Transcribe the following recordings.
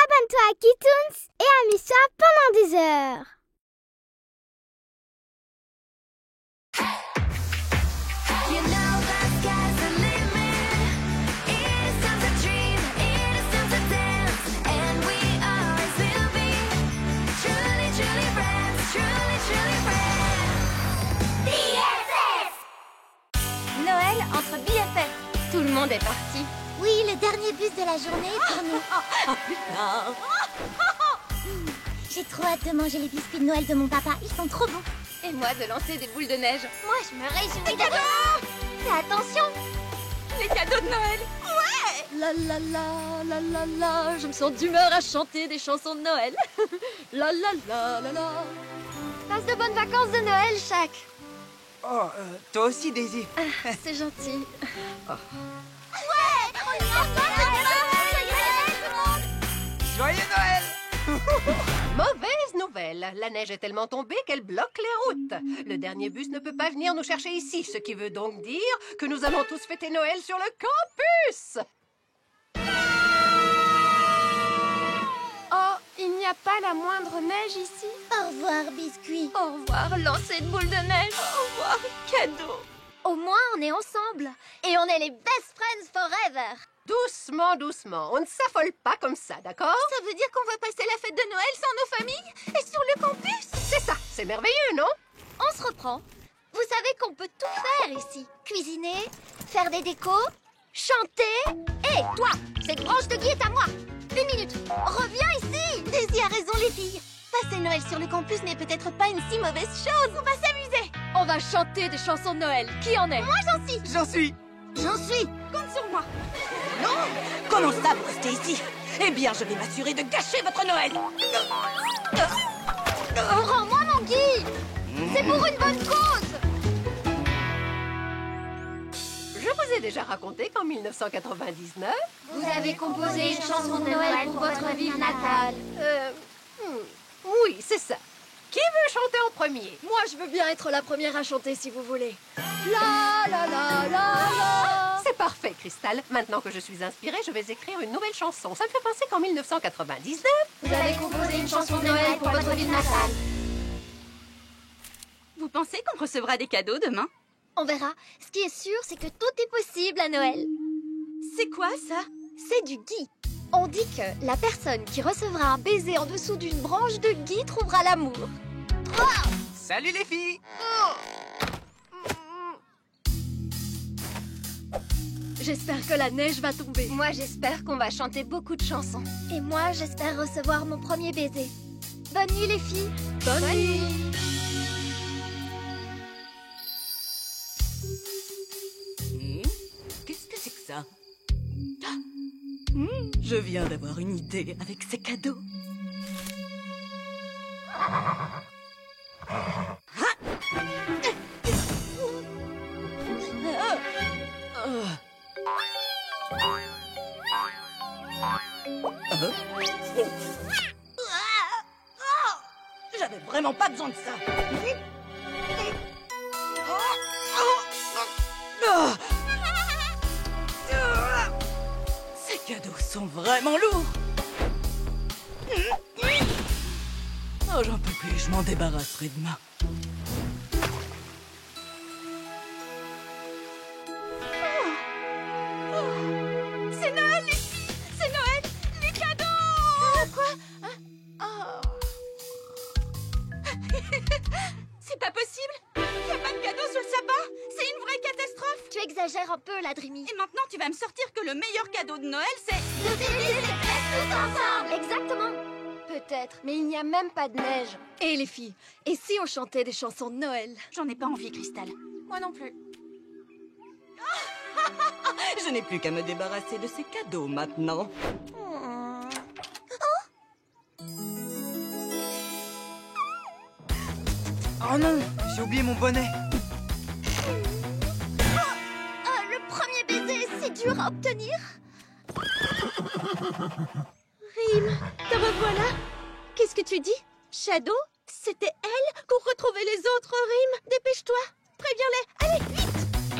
Abonne-toi à Kitoons et amuse-toi pendant des heures. Noël entre BFF. Tout le monde est parti. Oui, le dernier bus de la journée est pour nous. Plus tard. J'ai trop hâte de manger les biscuits de Noël de mon papa. Ils sont trop bons. Et moi de lancer des boules de neige. Moi, je me réjouis de... Fais attention. Les cadeaux de Noël. Ouais. La la la la la la. Je me sens d'humeur à chanter des chansons de Noël. La la la la la. Passe de bonnes vacances de Noël, Shaq. Oh, toi aussi, Daisy. C'est gentil. Joyeux Noël! Mauvaise nouvelle. La neige est tellement tombée qu'elle bloque les routes. Le dernier bus ne peut pas venir nous chercher ici, ce qui veut donc dire que nous allons tous fêter Noël sur le campus. Oh, il n'y a pas la moindre neige ici. Au revoir, biscuits. Au revoir, lancer de boules de neige. Au revoir, cadeau. Au moins, on est ensemble. Et on est les best friends forever. Doucement, doucement. On ne s'affole pas comme ça, d'accord? Ça veut dire qu'on va passer la fête de Noël sans nos familles et sur le campus? C'est ça, c'est merveilleux, non? On se reprend. Vous savez qu'on peut tout faire ici. Cuisiner, faire des décos, chanter. Hé, toi, cette branche de gui est à moi. 1 minute, reviens ici. Daisy a raison, les filles. Passer Noël sur le campus n'est peut-être pas une si mauvaise chose. On va s'amuser. On va chanter des chansons de Noël. Qui en est? Moi, j'en suis. J'en suis! J'en suis. Compte sur moi. Comment ça, vous restez ici? Eh bien, je vais m'assurer de gâcher votre Noël. Rends-moi mon gui. C'est pour une bonne cause. Je vous ai déjà raconté qu'en 1999... Vous avez composé une chanson de Noël pour votre ville natale. Oui, c'est ça. Qui veut chanter en premier? Moi, je veux bien être la première à chanter si vous voulez. La la la la la. C'est parfait, Cristal. Maintenant que je suis inspirée, je vais écrire une nouvelle chanson. Ça me fait penser qu'en 1999... Vous avez composé une chanson de Noël pour votre ville natale. Vous pensez qu'on recevra des cadeaux demain? On verra. Ce qui est sûr, c'est que tout est possible à Noël. C'est quoi, ça? C'est du gui. On dit que la personne qui recevra un baiser en dessous d'une branche de gui trouvera l'amour. Salut les filles! J'espère que la neige va tomber. Moi, j'espère qu'on va chanter beaucoup de chansons. Et moi, j'espère recevoir mon premier baiser. Bonne nuit, les filles. Bonne nuit. Qu'est-ce que c'est que ça? Je viens d'avoir une idée avec ces cadeaux. J'avais vraiment pas besoin de ça. Ces cadeaux sont vraiment lourds. Oh, j'en peux plus, je m'en débarrasserai demain. C'est Noël, les filles. C'est Noël. Les cadeaux. Quoi? C'est pas possible. Y a pas de cadeaux sous le sapin. C'est une vraie catastrophe. Tu exagères un peu, la Dreamy. Et maintenant, tu vas me sortir que le meilleur cadeau de Noël, c'est... De fêter les fêtes tous ensemble. Exactement. Peut-être, mais il n'y a même pas de neige. Et les filles, et si on chantait des chansons de Noël? J'en ai pas envie, Cristal. Moi non plus. Je n'ai plus qu'à me débarrasser de ces cadeaux maintenant. Oh non, j'ai oublié mon bonnet. Le premier baiser, c'est dur à obtenir. Rime, te revoilà. Qu'est-ce que tu dis? Shadow? C'était elle? Pour retrouver les autres, Rime? Dépêche-toi. Préviens-les. Allez, vite. Y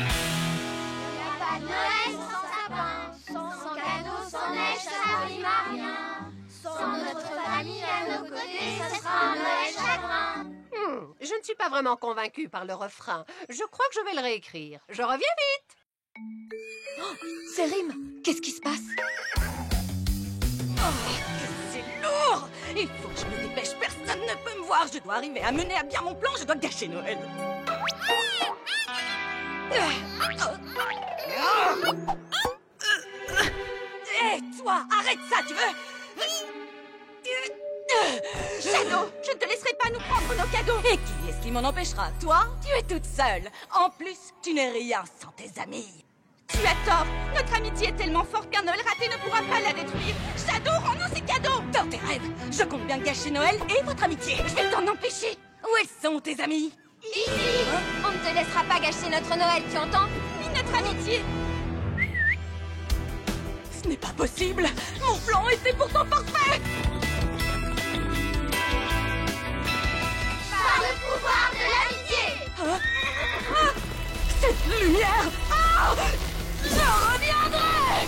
a pas de Noël sans sapin, sans cadeau, sans neige. neige, ça rime à rien. Sans notre famille à nos côtés, ce sera un Noël chagrin. Je ne suis pas vraiment convaincue par le refrain. Je crois que je vais le réécrire. Je reviens vite. C'est Rim. Qu'est-ce qui se passe? C'est lourd! Il faut que je me dépêche, personne ne peut me voir. Je dois arriver à mener à bien mon plan, je dois gâcher Noël. Hé, toi, arrête ça, tu veux? Shadow, je ne te laisserai pas nous prendre nos cadeaux. Et qui est-ce qui m'en empêchera? Toi, tu es toute seule. En plus, tu n'es rien sans tes amis. Tu as tort. Notre amitié est tellement forte qu'un Noël raté ne pourra pas la détruire. Shadow, rends-nous ces cadeaux. Dans tes rêves, je compte bien gâcher Noël et votre amitié. Je vais t'en empêcher. Où elles sont, tes amis? Ici. On ne te laissera pas gâcher notre Noël, tu entends? Ni notre amitié. Ce n'est pas possible. Mon plan était pourtant parfait. Par le pouvoir de l'amitié. Cette lumière. Je reviendrai.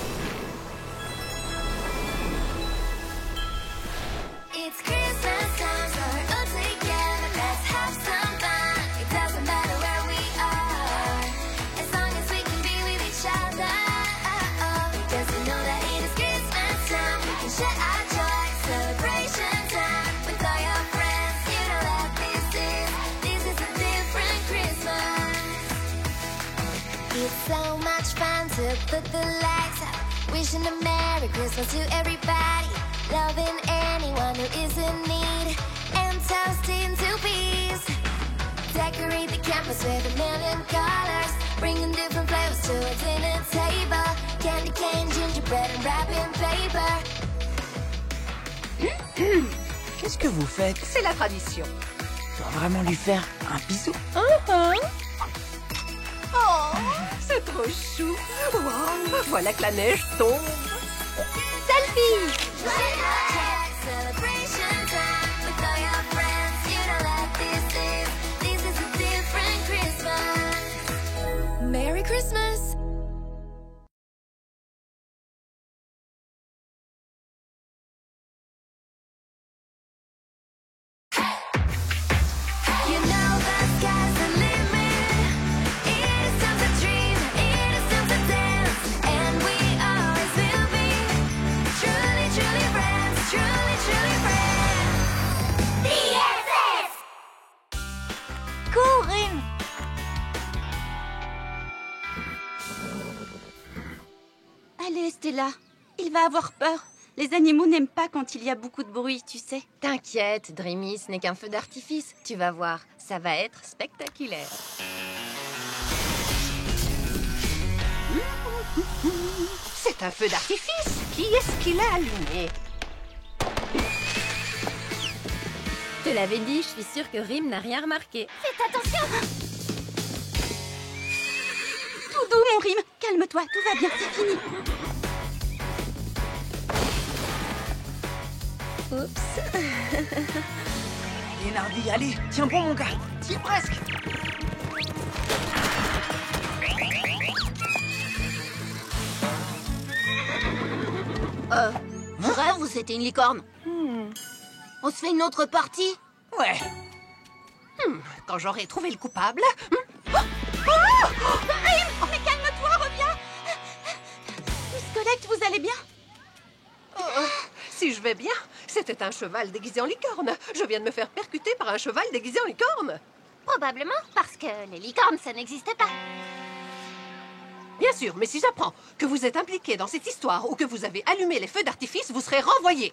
It's Christmas time, so we're all together. Let's have some fun. It doesn't matter where we are, as long as we can be with each other. Because we know that it is Christmas time. We can share our joy, celebration time with all your friends. You know that this is a different Christmas. It's so much fun to put the lights up, wishing a Merry Christmas to everybody, loving anyone who is in need, and toasting to peace. Decorate the campus with a million colors, bringing different flavors to a dinner table. Candy cane, gingerbread, and wrapping paper. Qu'est-ce que vous faites? C'est la tradition. Je dois vraiment lui faire un bisou. Oh, c'est trop chou. Wow, voilà que la neige tombe. Selfie. Celebration time with all your friends. You know that this is a different Christmas. Merry Christmas. You know the sky's the limit. It is time to dream, it is time to dance, and we always will be truly, truly friends, truly, truly friends. DSS! Cours, Rim. Allez, Stella. Il va avoir peur. Les animaux n'aiment pas quand il y a beaucoup de bruit, tu sais. T'inquiète, Dreamy, ce n'est qu'un feu d'artifice. Tu vas voir, ça va être spectaculaire. C'est un feu d'artifice. Qui est-ce qui l'a allumé? Je te l'avais dit, je suis sûre que Rim n'a rien remarqué. Faites attention! Tout doux, mon Rim. Calme-toi, tout va bien, c'est fini. Oups. Lénardi, allez, tiens bon mon gars. T'y es presque. Je rêve ou c'était une licorne? On se fait une autre partie? Ouais. Quand j'aurai trouvé le coupable... Mais calme-toi, reviens. Miss Colette, vous allez bien? Si je vais bien, c'était un cheval déguisé en licorne. Je viens de me faire percuter par un cheval déguisé en licorne. Probablement parce que les licornes, ça n'existait pas. Bien sûr, mais si j'apprends que vous êtes impliqué dans cette histoire ou que vous avez allumé les feux d'artifice, vous serez renvoyé.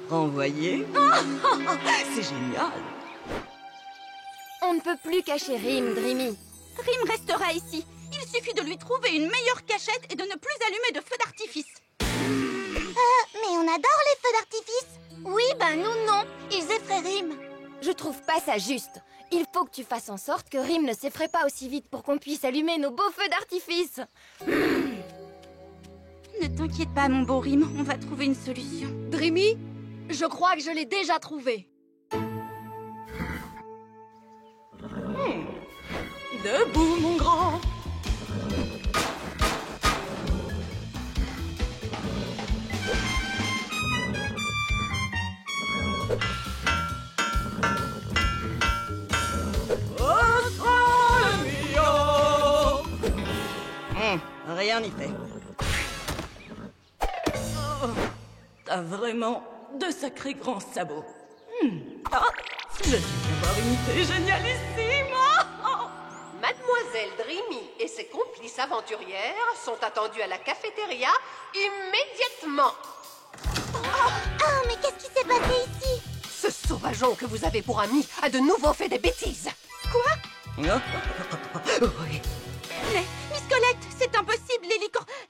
Renvoyé? C'est génial. On ne peut plus cacher Rim, Dreamy. Rim restera ici. Il suffit de lui trouver une meilleure cachette et de ne plus allumer de feux d'artifice. Mais on adore les feux d'artifice. Oui, ben nous non. Ils effraient Rim. Je trouve pas ça juste. Il faut que tu fasses en sorte que Rim ne s'effraie pas aussi vite pour qu'on puisse allumer nos beaux feux d'artifice. Ne t'inquiète pas, mon beau Rim. On va trouver une solution. Dreamy, je crois que je l'ai déjà trouvé. Debout, mon grand. Rien n'y fait. Oh, t'as vraiment de sacrés grands sabots. Ah, je suis d'avoir une idée génialissime. Oh. Mademoiselle Dreamy et ses complices aventurières sont attendues à la cafétéria immédiatement. Oh, mais qu'est-ce qui s'est passé ici? Ce sauvageon que vous avez pour ami a de nouveau fait des bêtises. Oui. Mais, Miss Colette, c'est impossible,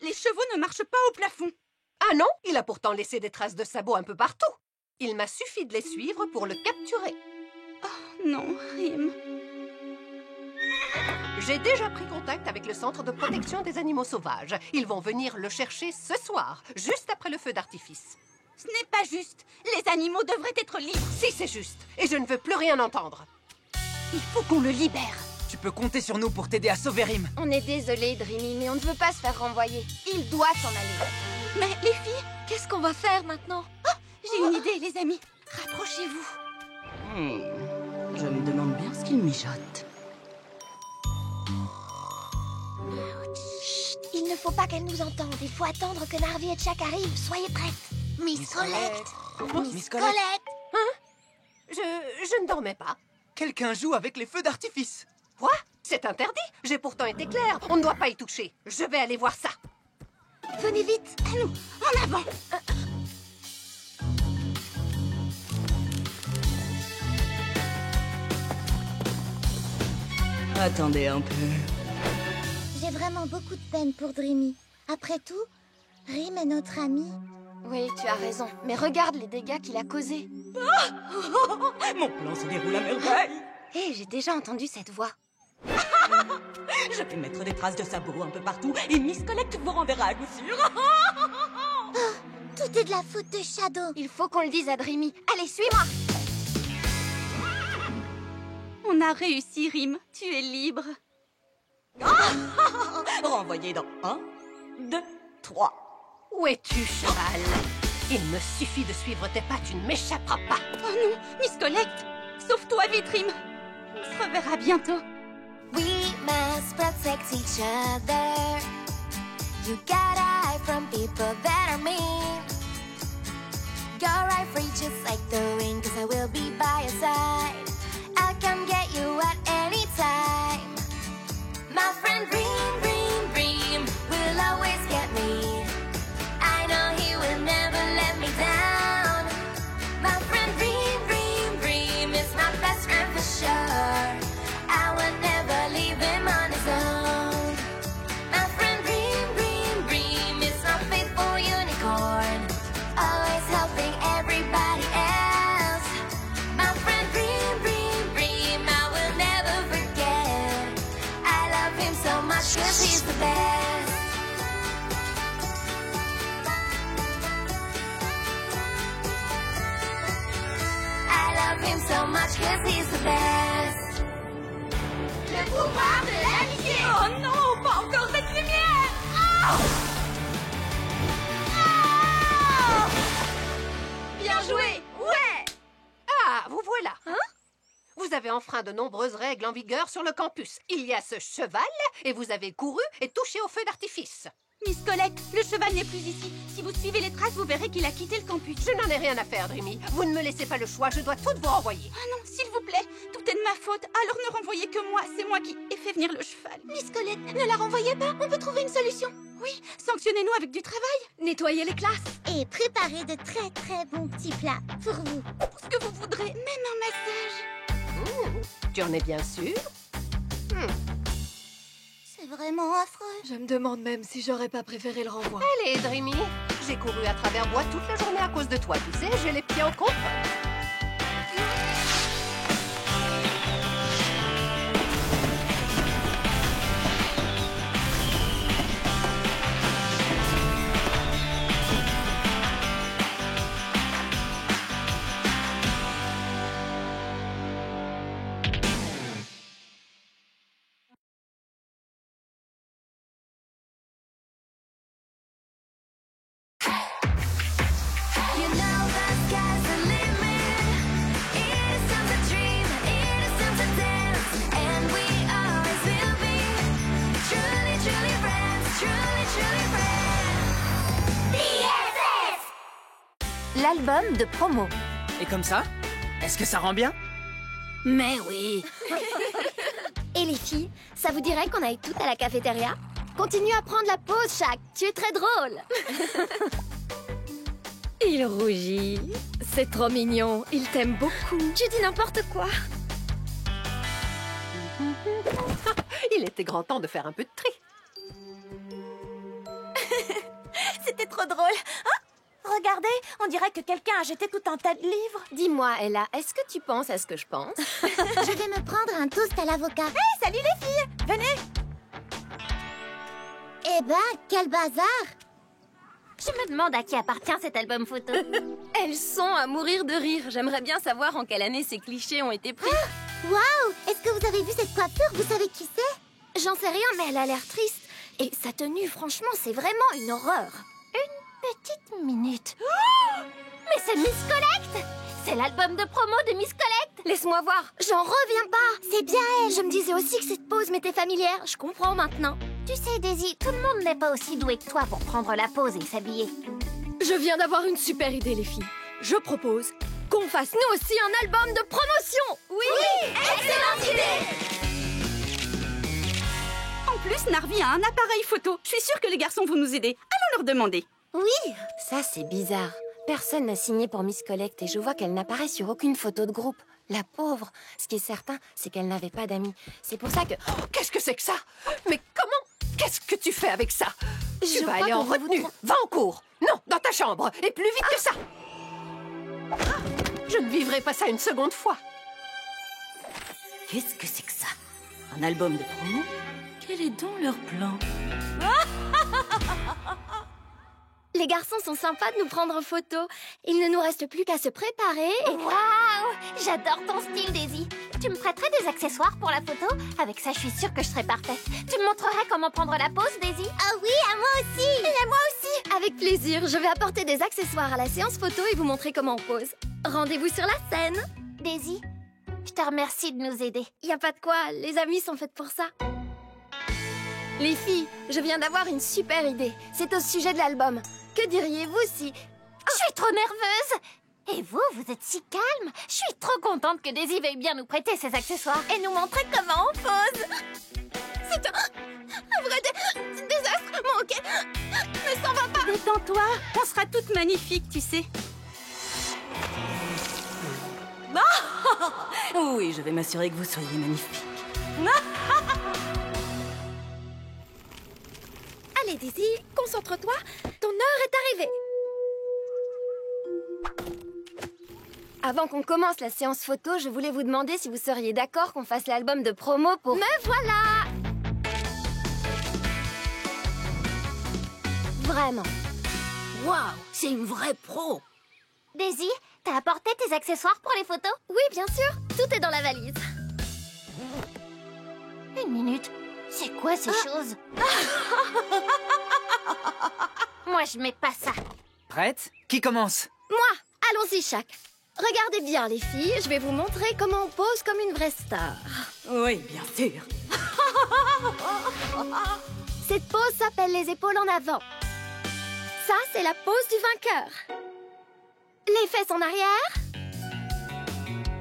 les chevaux ne marchent pas au plafond. Ah non, il a pourtant laissé des traces de sabots un peu partout. Il m'a suffi de les suivre pour le capturer. Non, Rim. J'ai déjà pris contact avec le centre de protection des animaux sauvages. Ils vont venir le chercher ce soir, juste après le feu d'artifice. Ce n'est pas juste. Les animaux devraient être libres. Si, c'est juste. Et je ne veux plus rien entendre. Il faut qu'on le libère. Tu peux compter sur nous pour t'aider à sauver Rim. On est désolé, Dreamy, mais on ne veut pas se faire renvoyer. Il doit s'en aller. Mais les filles, Qu'est-ce qu'on va faire maintenant? j'ai une idée, les amis. Rapprochez-vous. Je me demande bien ce qu'il mijote. Chut, il ne faut pas qu'elle nous entende. Il faut attendre que Narvi et Jack arrivent. Soyez prêtes. Miss Colette. Miss Colette, Je ne dormais pas. quelqu'un joue avec les feux d'artifice. Quoi? C'est interdit. J'ai pourtant été claire. On ne doit pas y toucher. Je vais aller voir ça. Venez vite. À nous, en avant. Attendez un peu. J'ai vraiment beaucoup de peine pour Dreamy. Après tout, Rim est notre ami. Oui, tu as raison. Mais regarde les dégâts qu'il a causés. Mon plan se déroule à merveille. Hé, j'ai déjà entendu cette voix. Je vais mettre des traces de sabots un peu partout et Miss Colette vous renverra à coup sûr. Tout est de la faute de Shadow. Il faut qu'on le dise à Dreamy. Allez, suis-moi. On a réussi, Rim. Tu es libre. Renvoyez dans 1, 2, 3. Où es-tu, cheval? Il me suffit de suivre tes pas. Tu ne m'échapperas pas. Oh non, Miss Colette. Sauve-toi vite, Rim. On se reverra bientôt. We must protect each other. You gotta hide from people that are mean. Go right free just like the wind, 'cause I will be by your side. I'll come get you at any time. My friend Dream, Dream, Dream will always get me. I know he will never let me down. My friend Dream, Dream, Dream is my best friend for sure. I will never leave him on his own. My friend Dream, Dream, Dream is my faithful unicorn, always helping everybody else. My friend Dream, Dream, Dream, I will never forget. I love him so much 'cause he's the best. I love him so much 'cause he's the best. Le pouvoir de l'amitié. Oh non, pas encore cette lumière. Bien joué. Ouais. Ah, vous voilà. Vous avez enfreint de nombreuses règles en vigueur sur le campus. Il y a ce cheval et vous avez couru et touché au feu d'artifice. Miss Colette, le cheval n'est plus ici. Si vous suivez les traces, vous verrez qu'il a quitté le campus. Je n'en ai rien à faire, Dreamy. Vous ne me laissez pas le choix. Je dois tout vous renvoyer. Ah non, s'il vous plaît, tout est de ma faute. Alors ne renvoyez que moi. C'est moi qui ai fait venir le cheval. Miss Colette, ne la renvoyez pas, on peut trouver une solution. Oui, sanctionnez-nous avec du travail. Nettoyer les classes. Et préparez de très très bons petits plats pour vous. Tout ce que vous voudrez, même un massage. Tu en es bien sûr? C'est vraiment affreux. Je me demande même si j'aurais pas préféré le renvoi. Allez, Dreamy. J'ai couru à travers bois toute la journée à cause de toi. Tu sais, j'ai les pieds en contre. You know the sky's the limit. l'album de promo. Et comme ça, est-ce que ça rend bien? Mais oui. Et les filles, ça vous dirait qu'on aille toutes à la cafétéria? Continue à prendre la pause, Shaq. Tu es très drôle. Il rougit. C'est trop mignon. Il t'aime beaucoup. Tu dis n'importe quoi. Il était grand temps de faire un peu de tri. C'était trop drôle. Ah, regardez, on dirait que quelqu'un a jeté tout un tas de livres. Dis-moi, Ella, est-ce que tu penses à ce que je pense? Je vais me prendre un toast à l'avocat. Hey, salut les filles. Venez. Eh ben, quel bazar! Je me demande à qui appartient cet album photo. Elles sont à mourir de rire. J'aimerais bien savoir en quelle année ces clichés ont été pris. Waouh! Est-ce que vous avez vu cette coiffure? Vous savez qui c'est? J'en sais rien, mais elle a l'air triste. Et sa tenue, franchement, c'est vraiment une horreur. Petite minute. Oh! Mais c'est Miss Collect! C'est l'album de promo de Miss Collect! Laisse-moi voir. J'en reviens pas. C'est bien elle! Je me disais aussi que cette pause m'était familière. Je comprends maintenant. Tu sais, Daisy, tout le monde n'est pas aussi doué que toi pour prendre la pause et s'habiller. Je viens d'avoir une super idée, les filles. Je propose qu'on fasse nous aussi un album de promotion. Oui, excellente idée! En plus, Narvi a un appareil photo. Je suis sûre que les garçons vont nous aider. Allons leur demander. Oui! Ça, c'est bizarre. Personne n'a signé pour Miss Collect et je vois qu'elle n'apparaît sur aucune photo de groupe. La pauvre. Ce qui est certain, c'est qu'elle n'avait pas d'amis. C'est pour ça que... Oh, qu'est-ce que c'est que ça? Mais comment? Qu'est-ce que tu fais avec ça? Je Tu vas crois aller en qu'on va vous retenue. Va en cours. Non, dans ta chambre. Et plus vite que ça. Je ne vivrai pas ça une seconde fois. Qu'est-ce que c'est que ça? Un album de promo? Quel est donc leur plan? Les garçons sont sympas de nous prendre en photo. Il ne nous reste plus qu'à se préparer et... Waouh! J'adore ton style, Daisy. Tu me prêterais des accessoires pour la photo? Avec ça, je suis sûre que je serai parfaite. Tu me montrerais comment prendre la pose, Daisy? Ah oui, à moi aussi! Et à moi aussi! Avec plaisir, je vais apporter des accessoires à la séance photo et vous montrer comment on pose. Rendez-vous sur la scène. Daisy, je te remercie de nous aider. Y a pas de quoi, les amis sont faites pour ça. Les filles, je viens d'avoir une super idée. C'est au sujet de l'album. Que diriez-vous si... Je suis trop nerveuse! Et vous, vous êtes si calme! Je suis trop contente que Daisy veuille bien nous prêter ses accessoires et nous montrer comment on pose! C'est un vrai désastre, moi, ok? Mais ça va pas! Détends-toi, on sera toutes magnifiques, tu sais. Oui, je vais m'assurer que vous soyez magnifiques. Allez, Daisy, concentre-toi. Ton heure est arrivée. Avant qu'on commence la séance photo, je voulais vous demander si vous seriez d'accord qu'on fasse l'album de promo pour... Me voilà! Vraiment. Waouh, c'est une vraie pro! Daisy, t'as apporté tes accessoires pour les photos? Oui, bien sûr. Tout est dans la valise. Une minute. C'est quoi ces choses? Moi, je mets pas ça. Prête? Qui commence? Moi, allons-y, Shaq. Regardez bien, les filles. Je vais vous montrer comment on pose comme une vraie star. Oui, bien sûr. Cette pose s'appelle les épaules en avant. Ça, c'est la pose du vainqueur. Les fesses en arrière.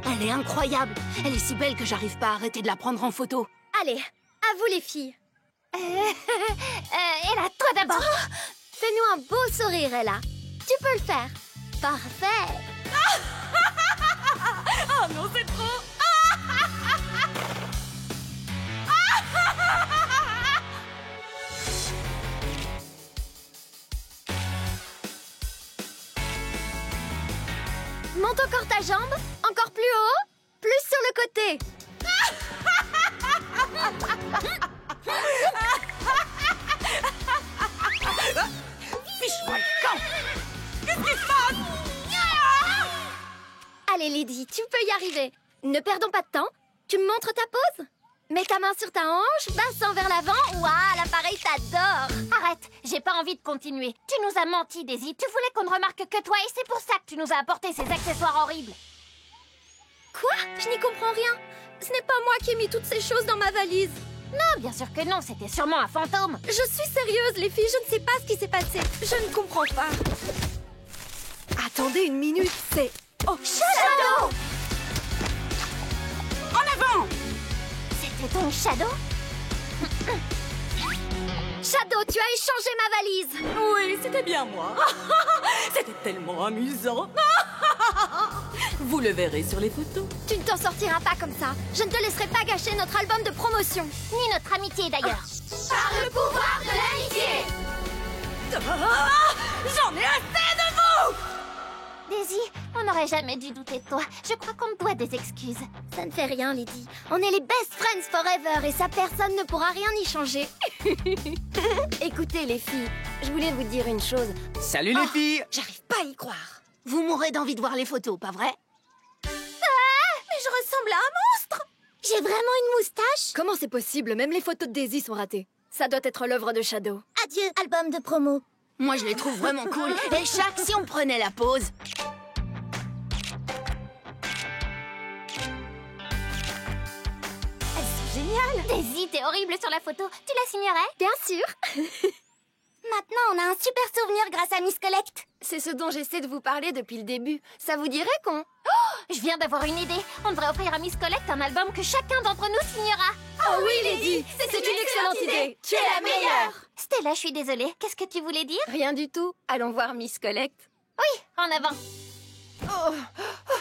Elle est incroyable. Elle est si belle que j'arrive pas à arrêter de la prendre en photo. Allez, à vous les filles. Ella, toi d'abord. Fais-nous un beau sourire, Ella. Tu peux le faire. Parfait. Oh non, c'est trop. Monte encore ta jambe. Encore plus haut. Plus sur le côté. Fiche-moi le camp! Qu'est-ce qui se passe? Allez, Lydie, tu peux y arriver. Ne perdons pas de temps. Tu me montres ta pose? Mets ta main sur ta hanche, bassin vers l'avant. Waouh, l'appareil t'adore. Arrête, j'ai pas envie de continuer. Tu nous as menti, Daisy. Tu voulais qu'on ne remarque que toi et c'est pour ça que tu nous as apporté ces accessoires horribles. Quoi? Je n'y comprends rien. Ce n'est pas moi qui ai mis toutes ces choses dans ma valise. Non, bien sûr que non, c'était sûrement un fantôme. Je suis sérieuse, les filles, je ne sais pas ce qui s'est passé. Je ne comprends pas. Attendez une minute, c'est... Oh, Shadow! En avant! C'était donc Shadow? Shadow, tu as échangé ma valise. Oui, c'était bien moi. C'était tellement amusant. Vous le verrez sur les photos. Tu ne t'en sortiras pas comme ça. Je ne te laisserai pas gâcher notre album de promotion. Ni notre amitié d'ailleurs. Par le pouvoir de l'amitié. J'en ai assez de vous! Daisy, on n'aurait jamais dû douter de toi. Je crois qu'on te doit des excuses. Ça ne fait rien, Lydie. On est les best friends forever et ça, personne ne pourra rien y changer. Écoutez, les filles, je voulais vous dire une chose. Salut les filles! J'arrive pas à y croire. Vous mourrez d'envie de voir les photos, pas vrai? Mais je ressemble à un monstre. J'ai vraiment une moustache? Comment c'est possible? Même les photos de Daisy sont ratées. Ça doit être l'œuvre de Shadow. Adieu, album de promo. Moi, je les trouve vraiment cool. Et chaque, si on prenait la pause... Elles sont géniales. Daisy, t'es horrible sur la photo. Tu la signerais? Bien sûr. Maintenant, on a un super souvenir grâce à Miss Collect. C'est ce dont j'essaie de vous parler depuis le début. Ça vous dirait qu'on... Je viens d'avoir une idée. On devrait offrir à Miss Collect un album que chacun d'entre nous signera. Oh oui, Lydie, c'est une excellente idée. Tu es la meilleure. Stella, je suis désolée. Qu'est-ce que tu voulais dire? Rien du tout. Allons voir Miss Collect. Oui, en avant.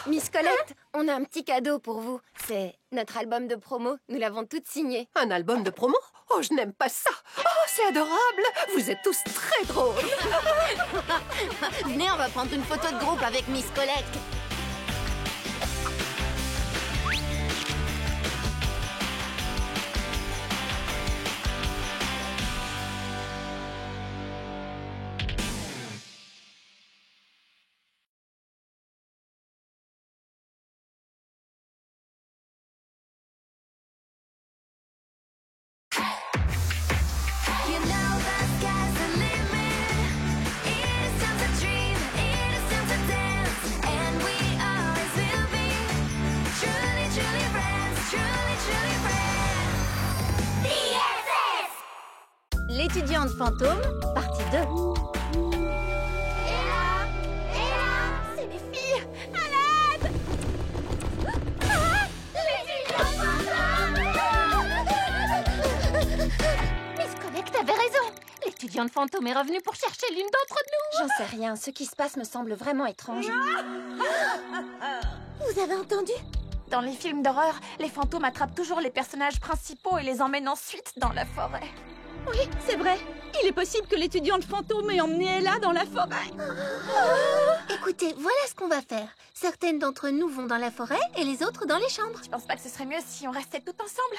Miss Collect, on a un petit cadeau pour vous. C'est notre album de promo. Nous l'avons toutes signé. Un album de promo? Oh, je n'aime pas ça. Oh, c'est adorable. Vous êtes tous très drôles. Venez, on va prendre une photo de groupe avec Miss Collect. You know the sky's the limit. It is time to dream, it is time to dance, and we always will be truly, truly friends, truly, truly friends. BFF! L'étudiante fantôme, partie 2. C'est mes filles. À l'aide. Miss Collect avait raison. L'étudiante fantôme est revenue pour chercher l'une d'entre nous. J'en sais rien. Ce qui se passe me semble vraiment étrange. Vous avez entendu? Dans les films d'horreur, les fantômes attrapent toujours les personnages principaux et les emmènent ensuite dans la forêt. Oui, c'est vrai. Il est possible que l'étudiante fantôme ait emmené Ella dans la forêt. Écoutez, voilà ce qu'on va faire. Certaines d'entre nous vont dans la forêt et les autres dans les chambres. Tu penses pas que ce serait mieux si on restait tout ensemble?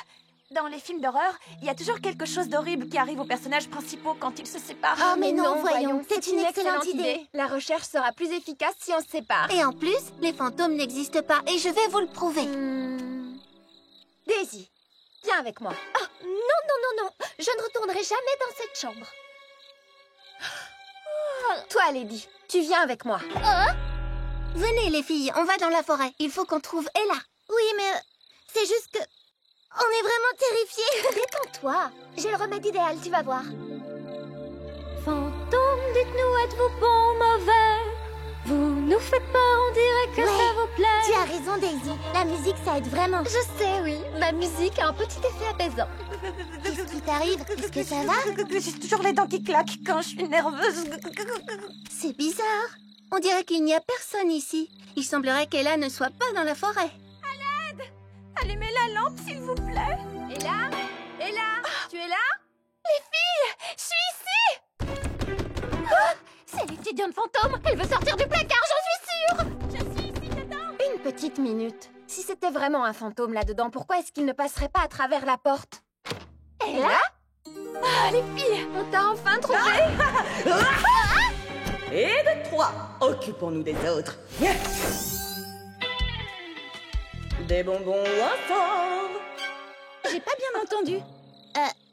Dans les films d'horreur, il y a toujours quelque chose d'horrible qui arrive aux personnages principaux quand ils se séparent. Oh, mais non, voyons, c'est une excellente idée. La recherche sera plus efficace si on se sépare. Et en plus, les fantômes n'existent pas et je vais vous le prouver. Daisy, viens avec moi. Ah, non, non, non, non. Je ne retournerai jamais dans cette chambre. Toi, Lady, tu viens avec moi. Venez les filles, on va dans la forêt. Il faut qu'on trouve Ella. Oui, mais c'est juste que... On est vraiment terrifiés. Détends-toi. J'ai le remède idéal, tu vas voir. Fantôme, dites-nous, êtes-vous bon ou mauvais? Vous nous faites peur, on dirait que Ouais, ça vous plaît. Tu as raison, Daisy. La musique, ça aide vraiment. Je sais, oui. Ma musique a un petit effet apaisant. Qu'est-ce qui t'arrive? Est-ce que ça va? J'ai toujours les dents qui claquent quand je suis nerveuse. C'est bizarre. On dirait qu'il n'y a personne ici. Il semblerait qu'Ella ne soit pas dans la forêt. Allumez la lampe, s'il vous plaît. Ella? Ella? Tu es là? Je suis ici. C'est l'étudiante fantôme. Elle veut sortir du placard, j'en suis sûre. Je suis ici dedans. Une petite minute. Si c'était vraiment un fantôme là-dedans, pourquoi est-ce qu'il ne passerait pas à travers la porte? Ella? Ah, les filles. On t'a enfin trouvé. Et de 3, occupons-nous des autres. Des bonbons ou un sort? J'ai pas bien entendu.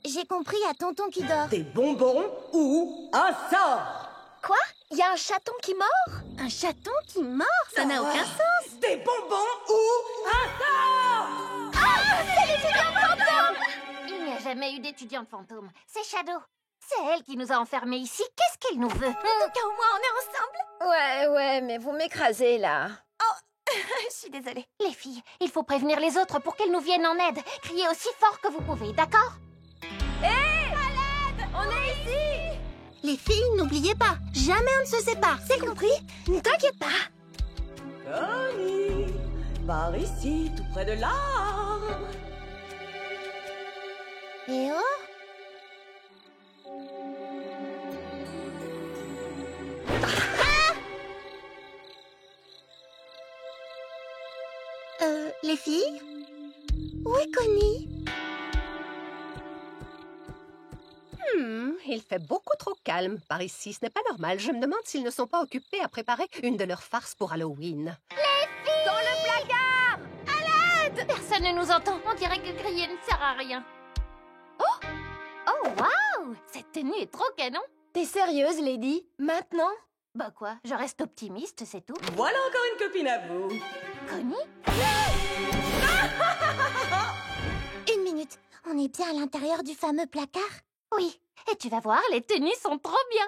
J'ai compris à tonton qui dort. Des bonbons ou un sort? Quoi? Il y a un chaton qui mord? Un chaton qui mord? Ça n'a aucun sens. Des bonbons ou un sort? Il n'y a jamais eu d'étudiante fantôme. C'est Shadow. C'est elle qui nous a enfermés ici. Qu'est-ce qu'elle nous veut? En tout cas, au moins, on est ensemble. Ouais, mais vous m'écrasez, là. Je suis désolée. Les filles, il faut prévenir les autres pour qu'elles nous viennent en aide. Criez aussi fort que vous pouvez, d'accord? On est ici! Les filles, n'oubliez pas, jamais on ne se sépare, c'est compris? Ne t'inquiète pas. Connie, par ici, tout près de là. Et oh? Les filles? Où est Connie? Il fait beaucoup trop calme par ici. Ce n'est pas normal. Je me demande s'ils ne sont pas occupés à préparer une de leurs farces pour Halloween. Dans le placard! À l'aide! Personne ne nous entend. On dirait que crier ne sert à rien. Oh, waouh! Cette tenue est trop canon. T'es sérieuse, Lady? Maintenant? Bah quoi, je reste optimiste, c'est tout. Voilà encore une copine à vous. Connie? Une minute. On est bien à l'intérieur du fameux placard? Oui. Et tu vas voir, les tenues sont trop bien.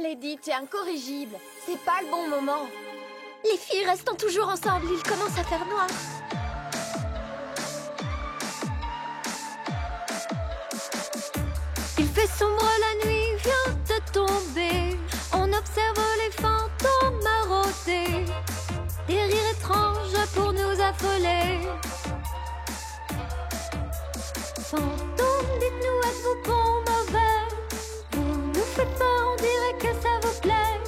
Lady, tu es incorrigible. C'est pas le bon moment. Les filles restent toujours ensemble. Il commence à faire noir. Il fait sombre, la nuit vient de tomber. On observe les fantômes marauder. Des rires étranges pour nous affoler. Fantômes, dites-nous, êtes-vous bon, mauvais? Vous nous faites peur, on dirait que ça vous plaît.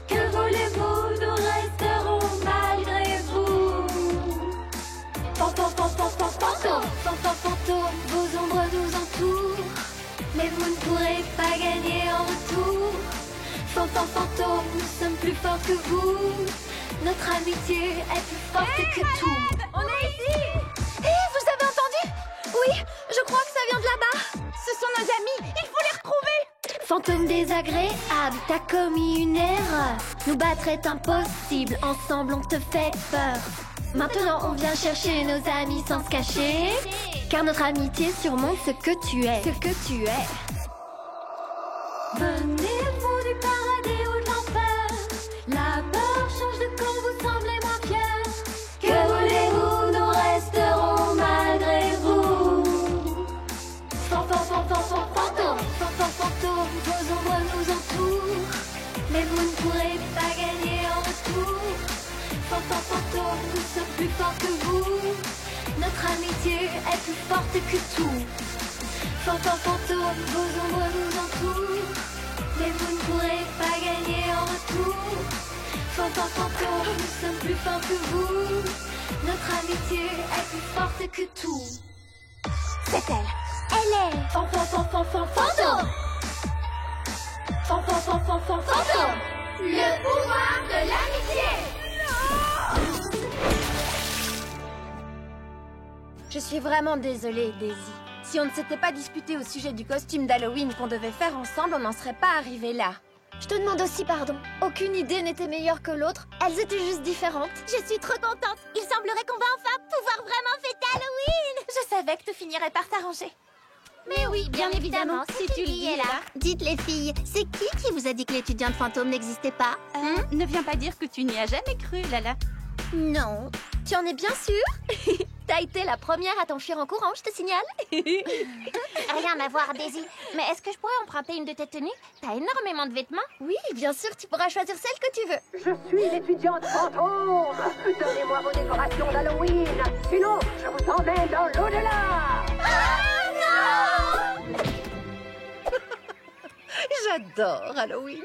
Que voulez-vous, nous resterons malgré vous. Fantômes, vos ombres nous entourent. Mais vous ne pourrez pas gagner en retour. Fantômes, nous sommes plus forts que vous. Notre amitié est plus forte que tout. On est ici! Vous avez entendu? Oui, je crois que ça vient de là-bas. Ce sont nos amis, il faut les retrouver. Fantôme désagréable, t'as commis une erreur. Nous battre est impossible, ensemble on te fait peur. Maintenant on vient chercher nos amis sans se cacher. Car notre amitié surmonte ce que tu es. Venez-vous du paradis ou de l'enfer? La peur change de camp, vous semblez moins fiers. Que voulez-vous, nous resterons malgré vous. Fantômes, vos ombres nous entourent. Mais vous ne pourrez pas gagner en retour. Fantômes, nous sommes plus forts que vous. Notre amitié est plus forte que tout. Fantômes, vos ombres nous entourent. Mais vous ne pourrez pas gagner en retour. Fantômes, nous sommes plus forts que vous. Notre amitié est plus forte que tout. C'est elle. Elle est... Fantôme. Le pouvoir de l'amitié. Je suis vraiment désolée, Daisy. Si on ne s'était pas disputé au sujet du costume d'Halloween qu'on devait faire ensemble, on n'en serait pas arrivé là. Je te demande aussi pardon. Aucune idée n'était meilleure que l'autre. Elles étaient juste différentes. Je suis trop contente. Il semblerait qu'on va enfin pouvoir vraiment fêter Halloween. Je savais que tu finirais par t'arranger. Mais oui, bien évidemment, si tu le dis là. Dites les filles, c'est qui vous a dit que l'étudiante fantôme n'existait pas? Ne viens pas dire que tu n'y as jamais cru, Lala. Non. Tu en es bien sûre? T'as été la première à t'enfuir en courant, je te signale. Rien à voir, Daisy. Mais est-ce que je pourrais emprunter une de tes tenues? T'as énormément de vêtements. Oui, bien sûr, tu pourras choisir celle que tu veux. Je suis l'étudiante fantôme. Donnez-moi vos décorations d'Halloween. Sinon, je vous emmène dans l'au-delà. Oh non! J'adore Halloween.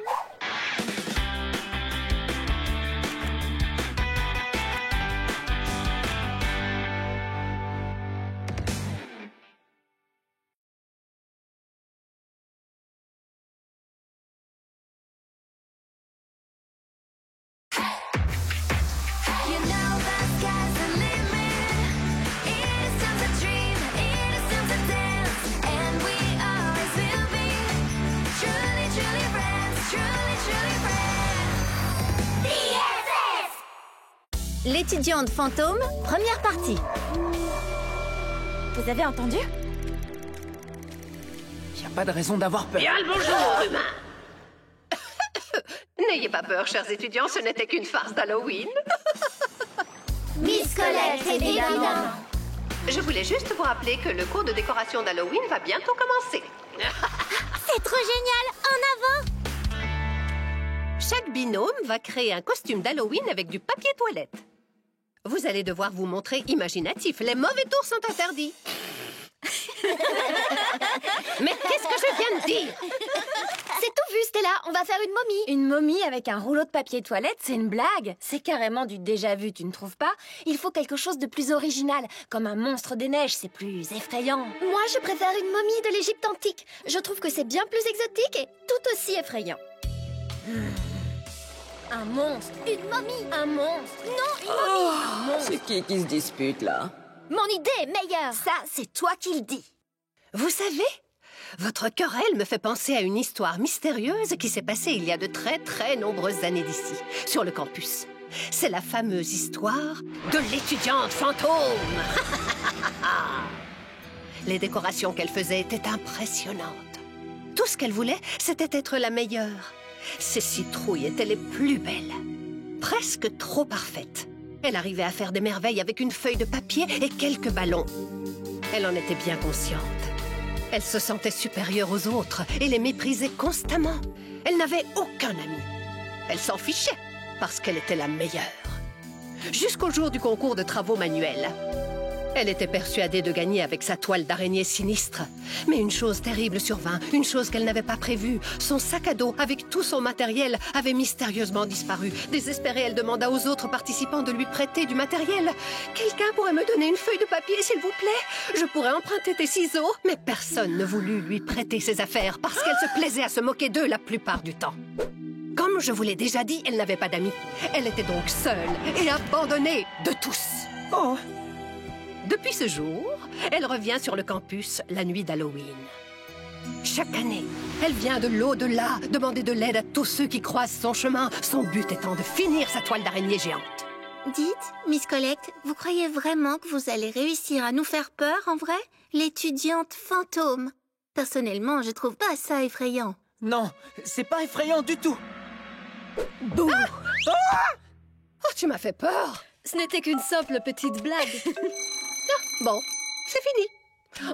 You know the sky's the limit. It is time to dream, it is time to dance, and we always will be truly, truly friends, truly, truly friends. DSS! L'étudiante fantôme, première partie. Vous avez entendu? Y a pas de raison d'avoir peur. Bien le bonjour, humain. N'ayez pas peur, chers étudiants, ce n'était qu'une farce d'Halloween. Miss Colette, évidemment. Je voulais juste vous rappeler que le cours de décoration d'Halloween va bientôt commencer. C'est trop génial. En avant. Chaque binôme va créer un costume d'Halloween avec du papier toilette. Vous allez devoir vous montrer imaginatif. Les mauvais tours sont interdits. Mais qu'est-ce que je viens de dire? C'est tout vu, Stella. On va faire une momie. Une momie avec un rouleau de papier toilette, c'est une blague. C'est carrément du déjà-vu, tu ne trouves pas? Il faut quelque chose de plus original. Comme un monstre des neiges, c'est plus effrayant. Moi, je préfère une momie de l'Égypte antique. Je trouve que c'est bien plus exotique et tout aussi effrayant. Un monstre. Une momie. Un monstre. Non, une momie. Un monstre. C'est qui se dispute, là? Mon idée est meilleure. Ça, c'est toi qui le dis. Vous savez, votre querelle me fait penser à une histoire mystérieuse qui s'est passée il y a de très nombreuses années d'ici, sur le campus. C'est la fameuse histoire de l'étudiante fantôme. Les décorations qu'elle faisait étaient impressionnantes. Tout ce qu'elle voulait, c'était être la meilleure. Ses citrouilles étaient les plus belles, presque trop parfaites. Elle arrivait à faire des merveilles avec une feuille de papier et quelques ballons. Elle en était bien consciente. Elle se sentait supérieure aux autres et les méprisait constamment. Elle n'avait aucun ami. Elle s'en fichait parce qu'elle était la meilleure. Jusqu'au jour du concours de travaux manuels. Elle était persuadée de gagner avec sa toile d'araignée sinistre. Mais une chose terrible survint, une chose qu'elle n'avait pas prévue. Son sac à dos, avec tout son matériel, avait mystérieusement disparu. Désespérée, elle demanda aux autres participants de lui prêter du matériel. « Quelqu'un pourrait me donner une feuille de papier, s'il vous plaît? Je pourrais emprunter tes ciseaux. » Mais personne ne voulut lui prêter ses affaires parce qu'elle se plaisait à se moquer d'eux la plupart du temps. Comme je vous l'ai déjà dit, elle n'avait pas d'amis. Elle était donc seule et abandonnée de tous. Oh! Depuis ce jour, elle revient sur le campus la nuit d'Halloween. Chaque année, elle vient de l'au-delà demander de l'aide à tous ceux qui croisent son chemin, son but étant de finir sa toile d'araignée géante. Dites, Miss Colette, vous croyez vraiment que vous allez réussir à nous faire peur, en vrai? L'étudiante fantôme. Personnellement, je trouve pas ça effrayant. Non, c'est pas effrayant du tout. Bouh! Ah! Oh, tu m'as fait peur! Ce n'était qu'une simple petite blague. Bon, c'est fini.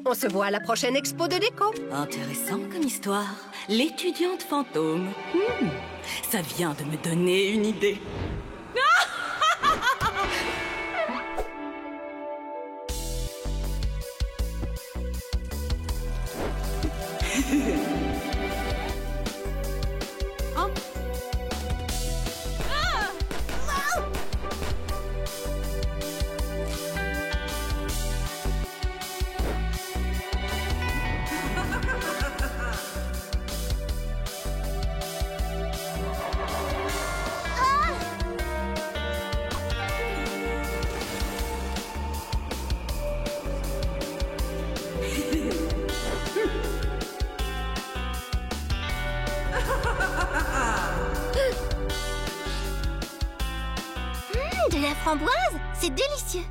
On se voit à la prochaine expo de déco. Intéressant comme histoire. L'étudiante fantôme. Ça vient de me donner une idée. De la framboise? C'est délicieux.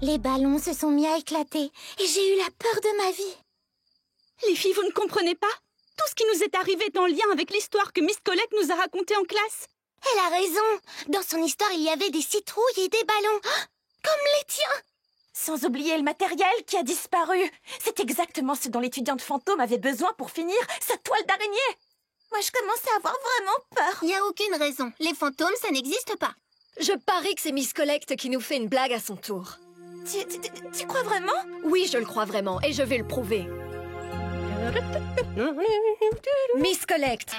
Les ballons se sont mis à éclater et j'ai eu la peur de ma vie. Les filles, vous ne comprenez pas? Tout ce qui nous est arrivé est en lien avec l'histoire que Miss Colette nous a racontée en classe. Elle a raison. Dans son histoire, il y avait des citrouilles et des ballons. Comme les tiens. Sans oublier le matériel qui a disparu. C'est exactement ce dont l'étudiante fantôme avait besoin pour finir sa toile d'araignée. Moi, je commence à avoir vraiment peur. Il n'y a aucune raison. Les fantômes, ça n'existe pas. Je parie que c'est Miss Colette qui nous fait une blague à son tour. Tu crois vraiment? Oui, je le crois vraiment, et je vais le prouver. Miss Colette,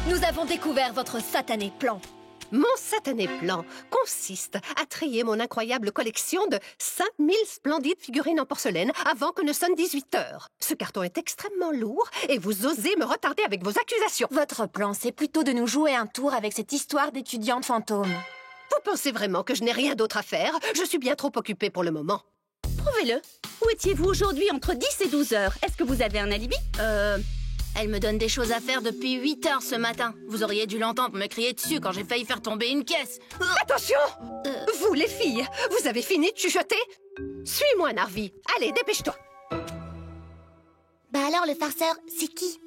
nous avons découvert votre satané plan. Mon satané plan consiste à trier mon incroyable collection de 5000 splendides figurines en porcelaine avant que ne sonne 18 heures. Ce carton est extrêmement lourd et vous osez me retarder avec vos accusations. Votre plan, c'est plutôt de nous jouer un tour avec cette histoire d'étudiante fantôme. Vous pensez vraiment que je n'ai rien d'autre à faire? Je suis bien trop occupée pour le moment. Prouvez-le. Où étiez-vous aujourd'hui entre 10 et 12 heures? Est-ce que vous avez un alibi? Elle me donne des choses à faire depuis 8 heures ce matin. Vous auriez dû l'entendre me crier dessus quand j'ai failli faire tomber une caisse. Attention! Vous, les filles, vous avez fini de chuchoter? Suis-moi, Narvi. Allez, dépêche-toi. Bah alors, le farceur, c'est qui?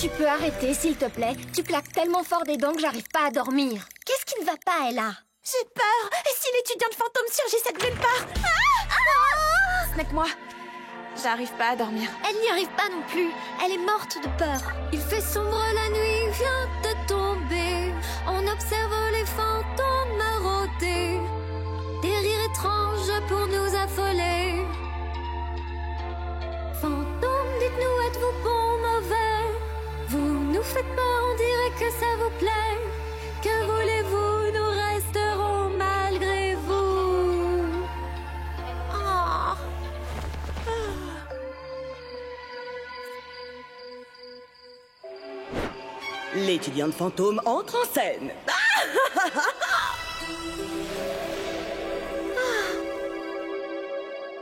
Tu peux arrêter, s'il te plaît. Tu claques tellement fort des dents que j'arrive pas à dormir. Qu'est-ce qui ne va pas, Ella? J'ai peur. Et si l'étudiante fantôme surgit cette nulle part? Snack-moi. J'arrive pas à dormir. Elle n'y arrive pas non plus. Elle est morte de peur. Il fait sombre, la nuit vient de tomber. On observe les fantômes marauder. Des rires étranges pour nous affoler. Fantômes, dites-nous, êtes-vous bon, mauvais? Vous nous faites peur, on dirait que ça vous plaît. Que voulez-vous, nous resterons malgré vous. Oh. L'étudiante fantôme entre en scène.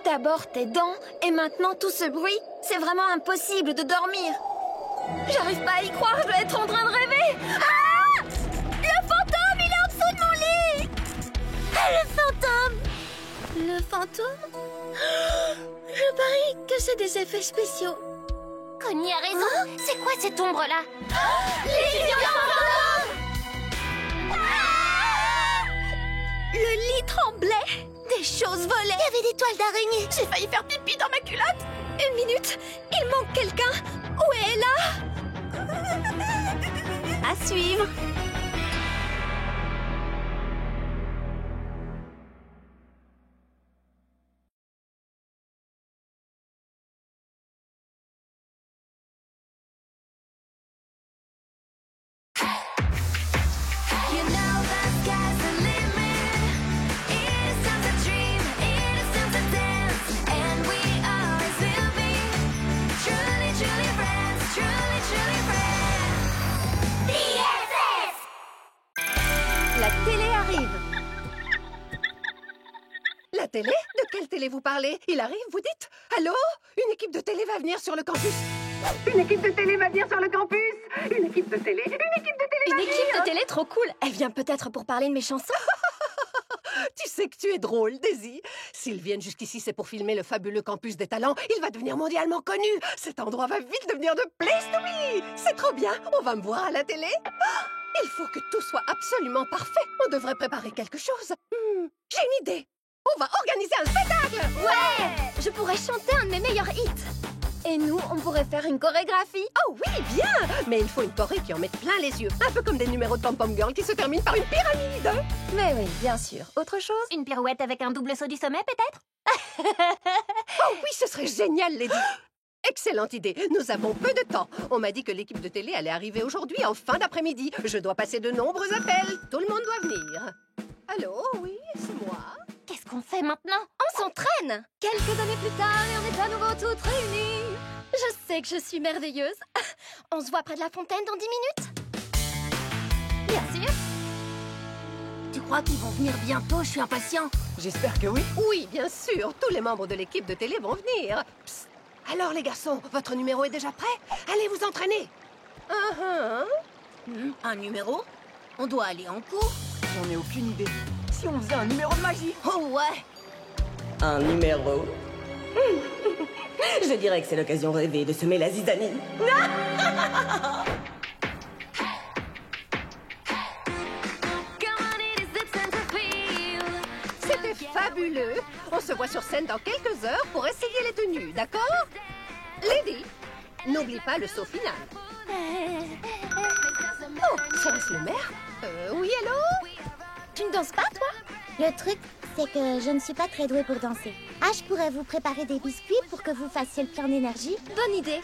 D'abord tes dents, et maintenant tout ce bruit. C'est vraiment impossible de dormir. J'arrive pas à y croire, je dois être en train de rêver. Ah! Le fantôme, il est en dessous de mon lit. Le fantôme. Le fantôme? Je parie que c'est des effets spéciaux. Connie a raison. C'est quoi cette ombre-là? L'étudiant fantôme! Le lit tremblait. Des choses volaient. Il y avait des toiles d'araignée. J'ai failli faire pipi dans ma culotte. Une minute, il manque quelqu'un. Où est Ella? À suivre. You know the sky's the limit. Innocence a dream, innocence a dance, and we always will be truly, truly friends, truly, truly friends. BFF. La télé arrive. La télé? De quelle télé vous parlez? Il arrive, vous dites? Allô? Une équipe de télé va venir sur le campus. Une équipe de télé va venir sur le campus. Une équipe de télé. Une équipe de télé va Une venir. équipe de télé trop cool. Elle vient peut-être pour parler de mes chansons. Tu sais que tu es drôle, Daisy. S'ils viennent jusqu'ici, c'est pour filmer le fabuleux campus des talents. Il va devenir mondialement connu. Cet endroit va vite devenir de place to be. C'est trop bien. On va me voir à la télé. Ah, il faut que tout soit absolument parfait. On devrait préparer quelque chose. J'ai une idée. On va organiser un spectacle. Ouais! Je pourrais chanter un de mes meilleurs hits. Et nous, on pourrait faire une chorégraphie. Oh oui, bien. Mais il faut une choré qui en mette plein les yeux. Un peu comme des numéros de Pom-Pom Girl qui se terminent par une pyramide. Mais oui, bien sûr. Autre chose? Une pirouette avec un double saut du sommet, peut-être? Oh oui, ce serait génial, Lady. Excellente idée. Nous avons peu de temps. On m'a dit que l'équipe de télé allait arriver aujourd'hui en fin d'après-midi. Je dois passer de nombreux appels. Tout le monde doit venir. Allô, oui, c'est moi. Qu'est-ce qu'on fait maintenant? On s'entraîne. Quelques années plus tard, et on est à nouveau toutes réunies. Je sais que je suis merveilleuse. On se voit près de la fontaine dans 10 minutes? Bien sûr. Tu crois qu'ils vont venir bientôt? Je suis impatient. J'espère que oui. Oui, bien sûr. Tous les membres de l'équipe de télé vont venir. Psst. Alors, les garçons, votre numéro est déjà prêt? Allez vous entraîner. Un numéro? On doit aller en cours? J'en ai aucune idée. Si on faisait un numéro de magie? Oh ouais. Un numéro. Je dirais que c'est l'occasion rêvée de semer la zizanie. C'était fabuleux. On se voit sur scène dans quelques heures pour essayer les tenues, d'accord? Lady, n'oublie pas le saut final. Oh, serait-ce le maire? Oui, allô? Tu ne danses pas, toi? Le truc, c'est que je ne suis pas très douée pour danser. Ah, je pourrais vous préparer des biscuits pour que vous fassiez le plein d'énergie. Bonne idée.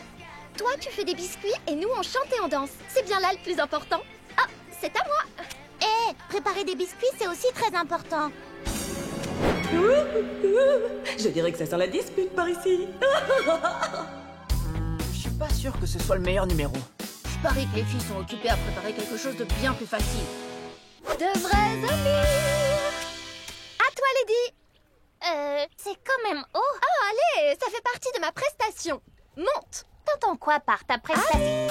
Toi, tu fais des biscuits et nous, on chante et on danse. C'est bien là le plus important. Ah, c'est à moi. Eh, préparer des biscuits, c'est aussi très important. Je dirais que ça sent la dispute par ici. Je suis pas sûr que ce soit le meilleur numéro. Je parie que les filles sont occupées à préparer quelque chose de bien plus facile. De vrais amis. À toi, Lady. C'est quand même haut. Oh, allez, ça fait partie de ma prestation. Monte. T'entends quoi par ta prestation?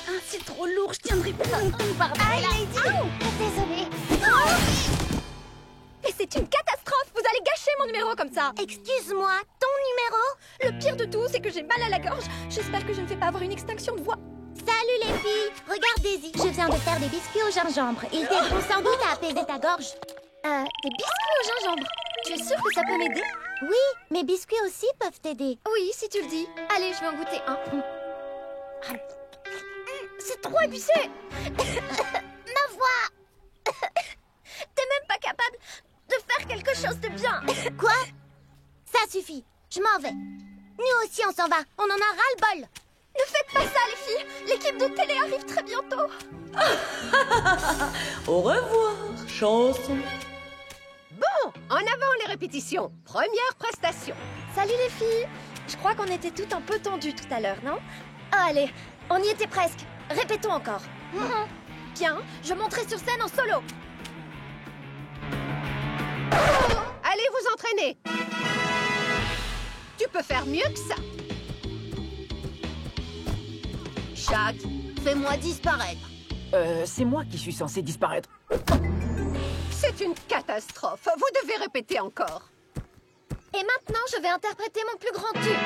Ah, c'est trop lourd, je tiendrai pas longtemps. Pardon. Aïe, Lady. Désolée. Et c'est une catastrophe. Vous allez gâcher mon numéro comme ça. Excuse-moi, ton numéro? Le pire de tout, c'est que j'ai mal à la gorge. J'espère que je ne fais pas avoir une extinction de voix. Salut les filles! Regarde Daisy, je viens de faire des biscuits au gingembre. Ils t'aideront sans doute à apaiser ta gorge. Des biscuits au gingembre. Tu es sûre que ça peut m'aider? Oui, mes biscuits aussi peuvent t'aider. Oui, si tu le dis. Allez, je vais en goûter un. C'est trop épicé. Ma voix! T'es même pas capable de faire quelque chose de bien. Quoi? Ça suffit, je m'en vais. Nous aussi, on s'en va. On en a ras-le-bol. Ne faites pas ça, les filles. L'équipe de télé arrive très bientôt. Au revoir, chanson. Bon, en avant les répétitions. Première prestation. Salut les filles. Je crois qu'on était toutes un peu tendues tout à l'heure, non? Ah, allez, on y était presque. Répétons encore. Bien, je monterai sur scène en solo. Allez vous entraîner. Tu peux faire mieux que ça. Shaq, fais-moi disparaître. C'est moi qui suis censé disparaître. C'est une catastrophe. Vous devez répéter encore. Et maintenant, je vais interpréter mon plus grand tube.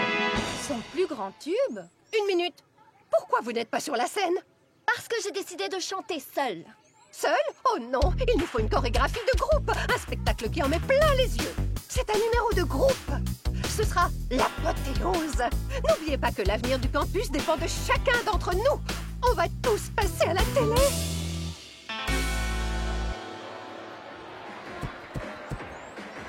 Son plus grand tube? 1 minute. Pourquoi vous n'êtes pas sur la scène? Parce que j'ai décidé de chanter seule. Seule? Oh non, il nous faut une chorégraphie de groupe. Un spectacle qui en met plein les yeux. C'est un numéro de groupe. Ce sera l'apothéose. N'oubliez pas que l'avenir du campus dépend de chacun d'entre nous. On va tous passer à la télé.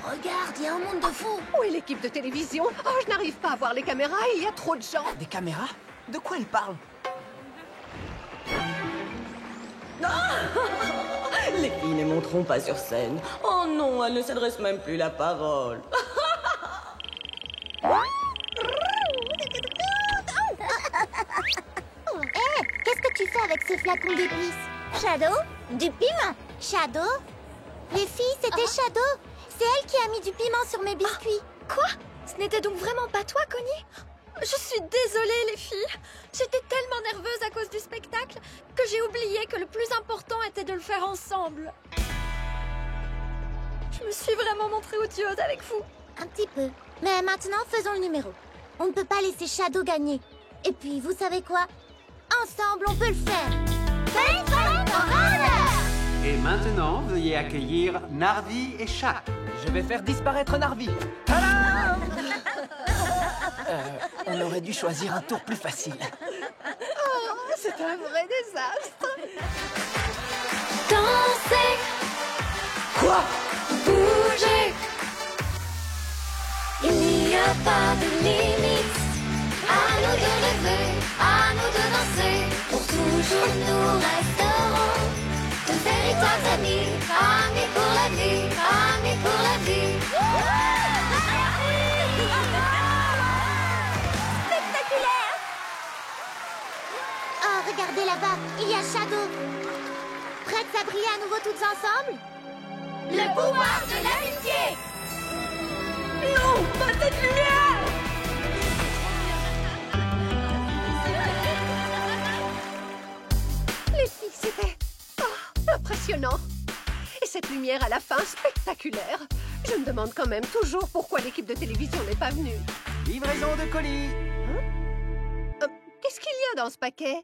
Regarde, il y a un monde de fous. Où est l'équipe de télévision? Oh, je n'arrive pas à voir les caméras, il y a trop de gens. Des caméras? De quoi elle parle? Les filles ne monteront pas sur scène. Oh non, elles ne s'adressent même plus la parole. Hé, qu'est-ce que tu fais avec ce flacon d'épices? Shadow? Du piment? Shadow? Les filles, c'était Shadow. C'est elle qui a mis du piment sur mes biscuits. Quoi? Ce n'était donc vraiment pas toi, Connie? Je suis désolée, les filles. J'étais tellement nerveuse à cause du spectacle que j'ai oublié que le plus important était de le faire ensemble. Je me suis vraiment montrée odieuse avec vous. Un petit peu. Mais maintenant, faisons le numéro. On ne peut pas laisser Shadow gagner. Et puis, vous savez quoi? Ensemble, on peut le faire. Et maintenant, veuillez accueillir Narvi et Shaq. Je vais faire disparaître Narvi. Tadam! On aurait dû choisir un tour plus facile. Oh, c'est un vrai désastre. Danser. Quoi? Bouger. Il n'y a pas de limite. À nous de rêver, à nous de danser. Pour toujours nous resterons de véritables amis. Amis pour la vie, amis pour la vie. Spectaculaire! Oh, regardez là-bas, il y a Shadow. Prêtes à briller à nouveau toutes ensemble? Le pouvoir de l'amitié. Non, pas cette lumière! Les filles, c'était impressionnant. Et cette lumière à la fin, spectaculaire. Je me demande quand même toujours pourquoi l'équipe de télévision n'est pas venue. Livraison de colis. Qu'est-ce qu'il y a dans ce paquet?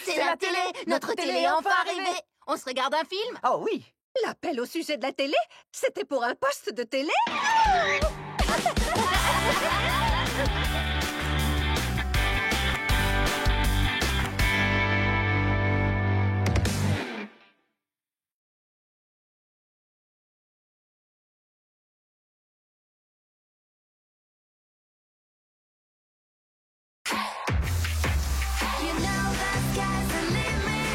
C'est la télé. Notre télé est enfin arrivée. On se regarde un film? Oh oui. L'appel au sujet de la télé? C'était pour un poste de télé? You know the sky's the limit.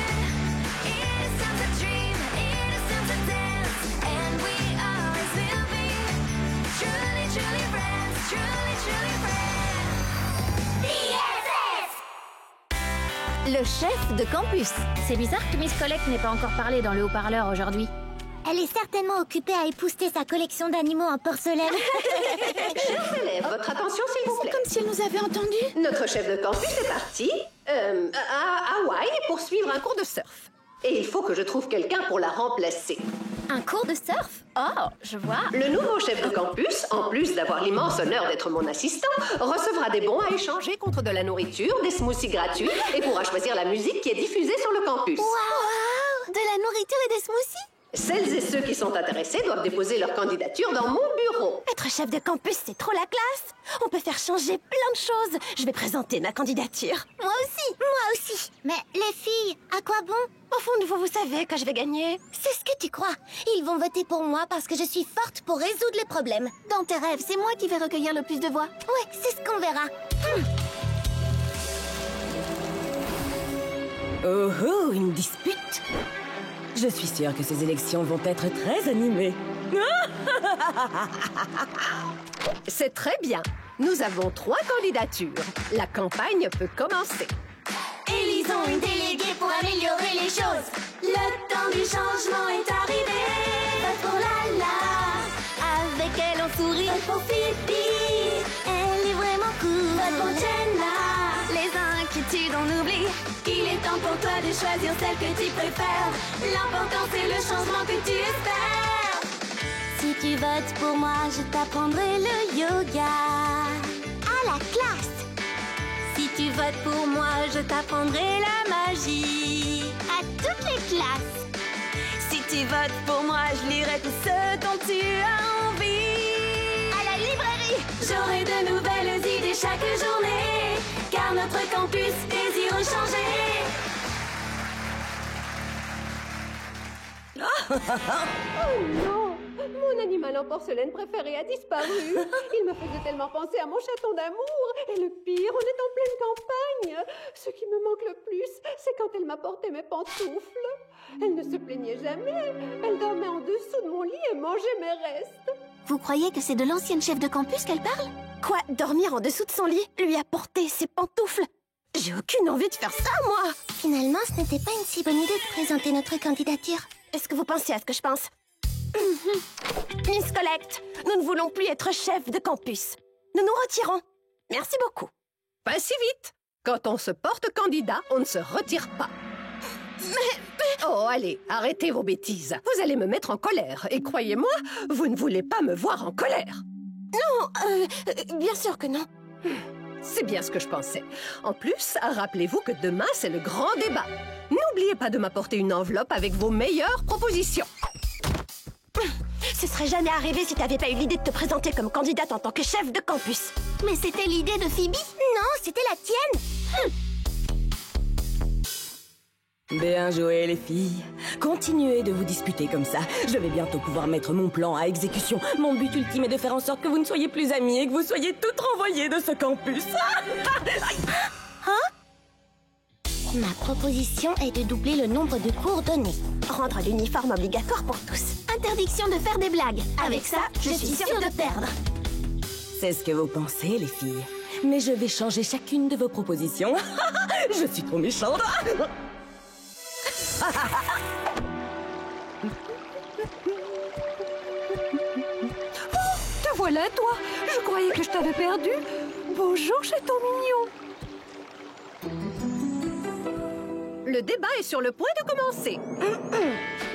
Innocence a dream, innocence a dance, and we always will be truly, truly friends, truly, truly friends. DSS. Le chef de campus. C'est bizarre que Miss Collect n'ait pas encore parlé dans le haut-parleur aujourd'hui. Elle est certainement occupée à épousseter sa collection d'animaux en porcelaine. Chers élèves, votre attention s'il vous plaît. Comme si elle nous avait entendus. Notre chef de campus est parti à Hawaï pour suivre un cours de surf. Et il faut que je trouve quelqu'un pour la remplacer. Un cours de surf? Oh, je vois. Le nouveau chef de campus, en plus d'avoir l'immense honneur d'être mon assistant, recevra des bons à échanger contre de la nourriture, des smoothies gratuits et pourra choisir la musique qui est diffusée sur le campus. Wow! De la nourriture et des smoothies? Celles et ceux qui sont intéressés doivent déposer leur candidature dans mon bureau. Être chef de campus, c'est trop la classe. On peut faire changer plein de choses. Je vais présenter ma candidature. Moi aussi. Mais les filles, à quoi bon? Au fond de vous, vous savez que je vais gagner. C'est ce que tu crois. Ils vont voter pour moi parce que je suis forte pour résoudre les problèmes. Dans tes rêves, c'est moi qui vais recueillir le plus de voix. Ouais, c'est ce qu'on verra. Oh, une dispute. Je suis sûre que ces élections vont être très animées. C'est très bien. Nous avons 3 candidatures. La campagne peut commencer. Élisons une déléguée pour améliorer les choses. Le temps du changement est arrivé. Vote pour Lala. Avec elle, on sourit. Vote pour Phoebe. Elle est vraiment cool. Vote pour Jenna. Les inquiétudes, on oublie. Il est temps pour toi de choisir celle que tu préfères. L'important, c'est le changement que tu espères. Si tu votes pour moi, je t'apprendrai le yoga. À la classe. Si tu votes pour moi, je t'apprendrai la magie. À toutes les classes. Si tu votes pour moi, je lirai tout ce dont tu as envie. À la librairie. J'aurai de nouvelles idées chaque journée, car notre campus désire changer. Oh non! Mon animal en porcelaine préféré a disparu. Il me faisait tellement penser à mon chaton d'amour. Et le pire, on est en pleine campagne. Ce qui me manque le plus, c'est quand elle m'apportait mes pantoufles. Elle ne se plaignait jamais. Elle dormait en dessous de mon lit et mangeait mes restes. Vous croyez que c'est de l'ancienne chef de campus qu'elle parle? Quoi, dormir en dessous de son lit? Lui apporter ses pantoufles? J'ai aucune envie de faire ça, moi. Finalement, ce n'était pas une si bonne idée de présenter notre candidature. Est-ce que vous pensez à ce que je pense? Miss Collect, nous ne voulons plus être chef de campus. Nous nous retirons. Merci beaucoup. Pas si vite. Quand on se porte candidat, on ne se retire pas. Oh, allez, arrêtez vos bêtises. Vous allez me mettre en colère. Et croyez-moi, vous ne voulez pas me voir en colère. Non, bien sûr que non. C'est bien ce que je pensais. En plus, rappelez-vous que demain, c'est le grand débat. N'oubliez pas de m'apporter une enveloppe avec vos meilleures propositions. Ce serait jamais arrivé si t'avais pas eu l'idée de te présenter comme candidate en tant que chef de campus. Mais c'était l'idée de Phoebe? Non, c'était la tienne. Bien joué, les filles. Continuez de vous disputer comme ça. Je vais bientôt pouvoir mettre mon plan à exécution. Mon but ultime est de faire en sorte que vous ne soyez plus amies et que vous soyez toutes renvoyées de ce campus. Ma proposition est de doubler le nombre de cours donnés. Rendre l'uniforme obligatoire pour tous. Interdiction de faire des blagues. Avec ça, je suis sûre de perdre. C'est ce que vous pensez, les filles. Mais je vais changer chacune de vos propositions. Je suis trop méchante. Te voilà, toi. Je croyais que je t'avais perdu. Bonjour, chaton mignon. Le débat est sur le point de commencer.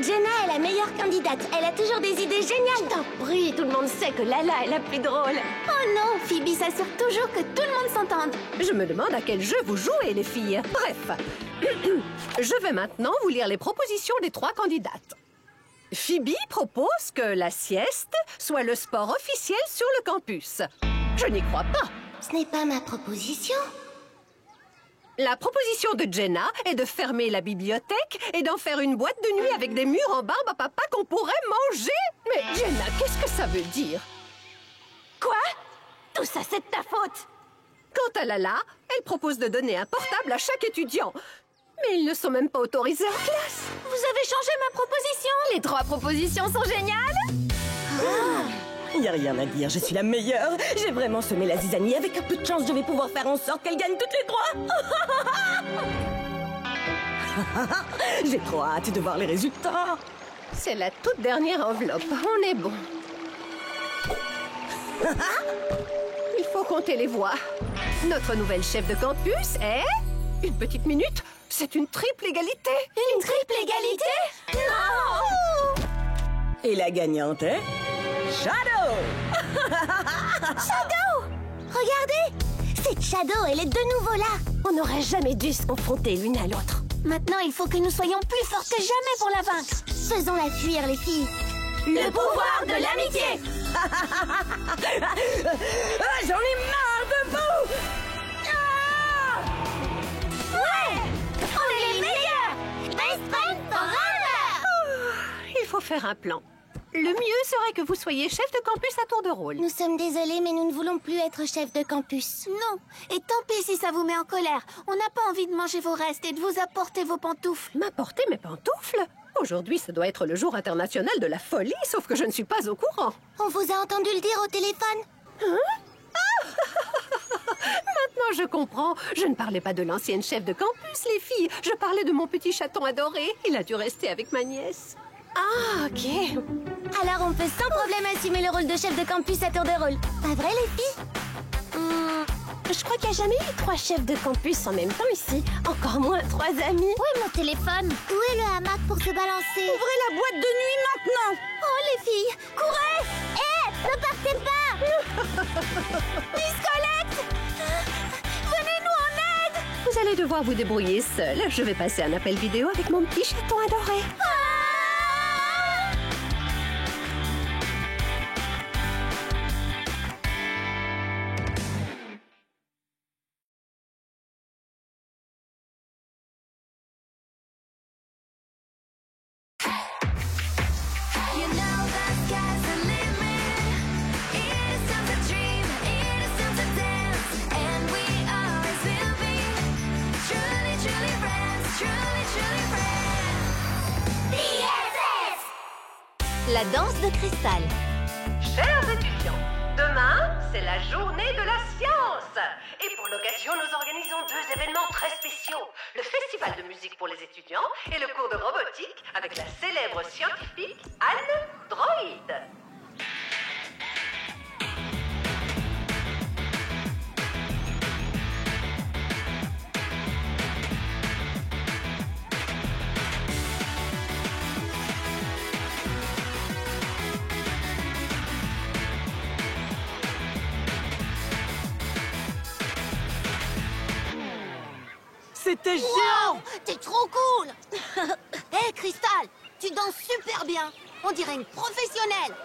Jenna est la meilleure candidate. Elle a toujours des idées géniales. T'en prie, tout le monde sait que Lala est la plus drôle. Oh non, Phoebe s'assure toujours que tout le monde s'entende. Je me demande à quel jeu vous jouez, les filles. Bref, je vais maintenant vous lire les propositions des 3 candidates. Phoebe propose que la sieste soit le sport officiel sur le campus. Je n'y crois pas. Ce n'est pas ma proposition. La proposition de Jenna est de fermer la bibliothèque et d'en faire une boîte de nuit avec des murs en barbe à papa qu'on pourrait manger. Mais Jenna, qu'est-ce que ça veut dire? Quoi? Tout ça, c'est de ta faute. Quant à Lala, elle propose de donner un portable à chaque étudiant. Mais ils ne sont même pas autorisés en classe. Vous avez changé ma proposition? Les 3 propositions sont géniales. Il n'y a rien à dire, je suis la meilleure. J'ai vraiment semé la zizanie. Avec un peu de chance, je vais pouvoir faire en sorte qu'elle gagne toutes les 3. J'ai trop hâte de voir les résultats. C'est la toute dernière enveloppe. On est bon. Il faut compter les voix. Notre nouvelle chef de campus est... Une petite minute. C'est une triple égalité. Une triple égalité? Non! Et la gagnante est... Shadow! Shadow! Regardez! C'est Shadow, elle est de nouveau là! On n'aurait jamais dû se confronter l'une à l'autre. Maintenant, il faut que nous soyons plus forts que jamais pour la vaincre. Faisons-la fuir, les filles. Le pouvoir de l'amitié! J'en ai marre de vous! Ouais! On est les meilleurs! Best friends forever! Il faut faire un plan. Le mieux serait que vous soyez chef de campus à tour de rôle. Nous sommes désolés, mais nous ne voulons plus être chef de campus. Non, et tant pis si ça vous met en colère. On n'a pas envie de manger vos restes et de vous apporter vos pantoufles. M'apporter mes pantoufles? Aujourd'hui, ce doit être le jour international de la folie, sauf que je ne suis pas au courant. On vous a entendu le dire au téléphone. Hein? Ah! Maintenant, je comprends. Je ne parlais pas de l'ancienne chef de campus, les filles. Je parlais de mon petit chaton adoré. Il a dû rester avec ma nièce. Ah, ok. Alors on peut sans problème assumer le rôle de chef de campus à tour de rôle. Pas vrai, les filles? Je crois qu'il n'y a jamais eu 3 chefs de campus en même temps ici. Encore moins 3 amis. Où est mon téléphone? Où est le hamac pour se balancer? Ouvrez la boîte de nuit maintenant! Oh, les filles, courez! Ne partez pas! Discolette! Venez-nous en aide! Vous allez devoir vous débrouiller seul. Je vais passer un appel vidéo avec mon petit chaton adoré. You know the sky's the limit. It is time to dream, it is time to dance, and we always will be truly, truly friends, truly, truly friends. BFF! La danse de cristal. Chers étudiants, demain, c'est la journée de la science. Et pour l'occasion, nous organisons 2 événements très spéciaux. Le festival de musique pour les étudiants et le cours de robotique avec la célèbre scientifique Anne Droid. C'était géant! T'es trop cool! Hé, Cristal, tu danses super bien. On dirait une professionnelle.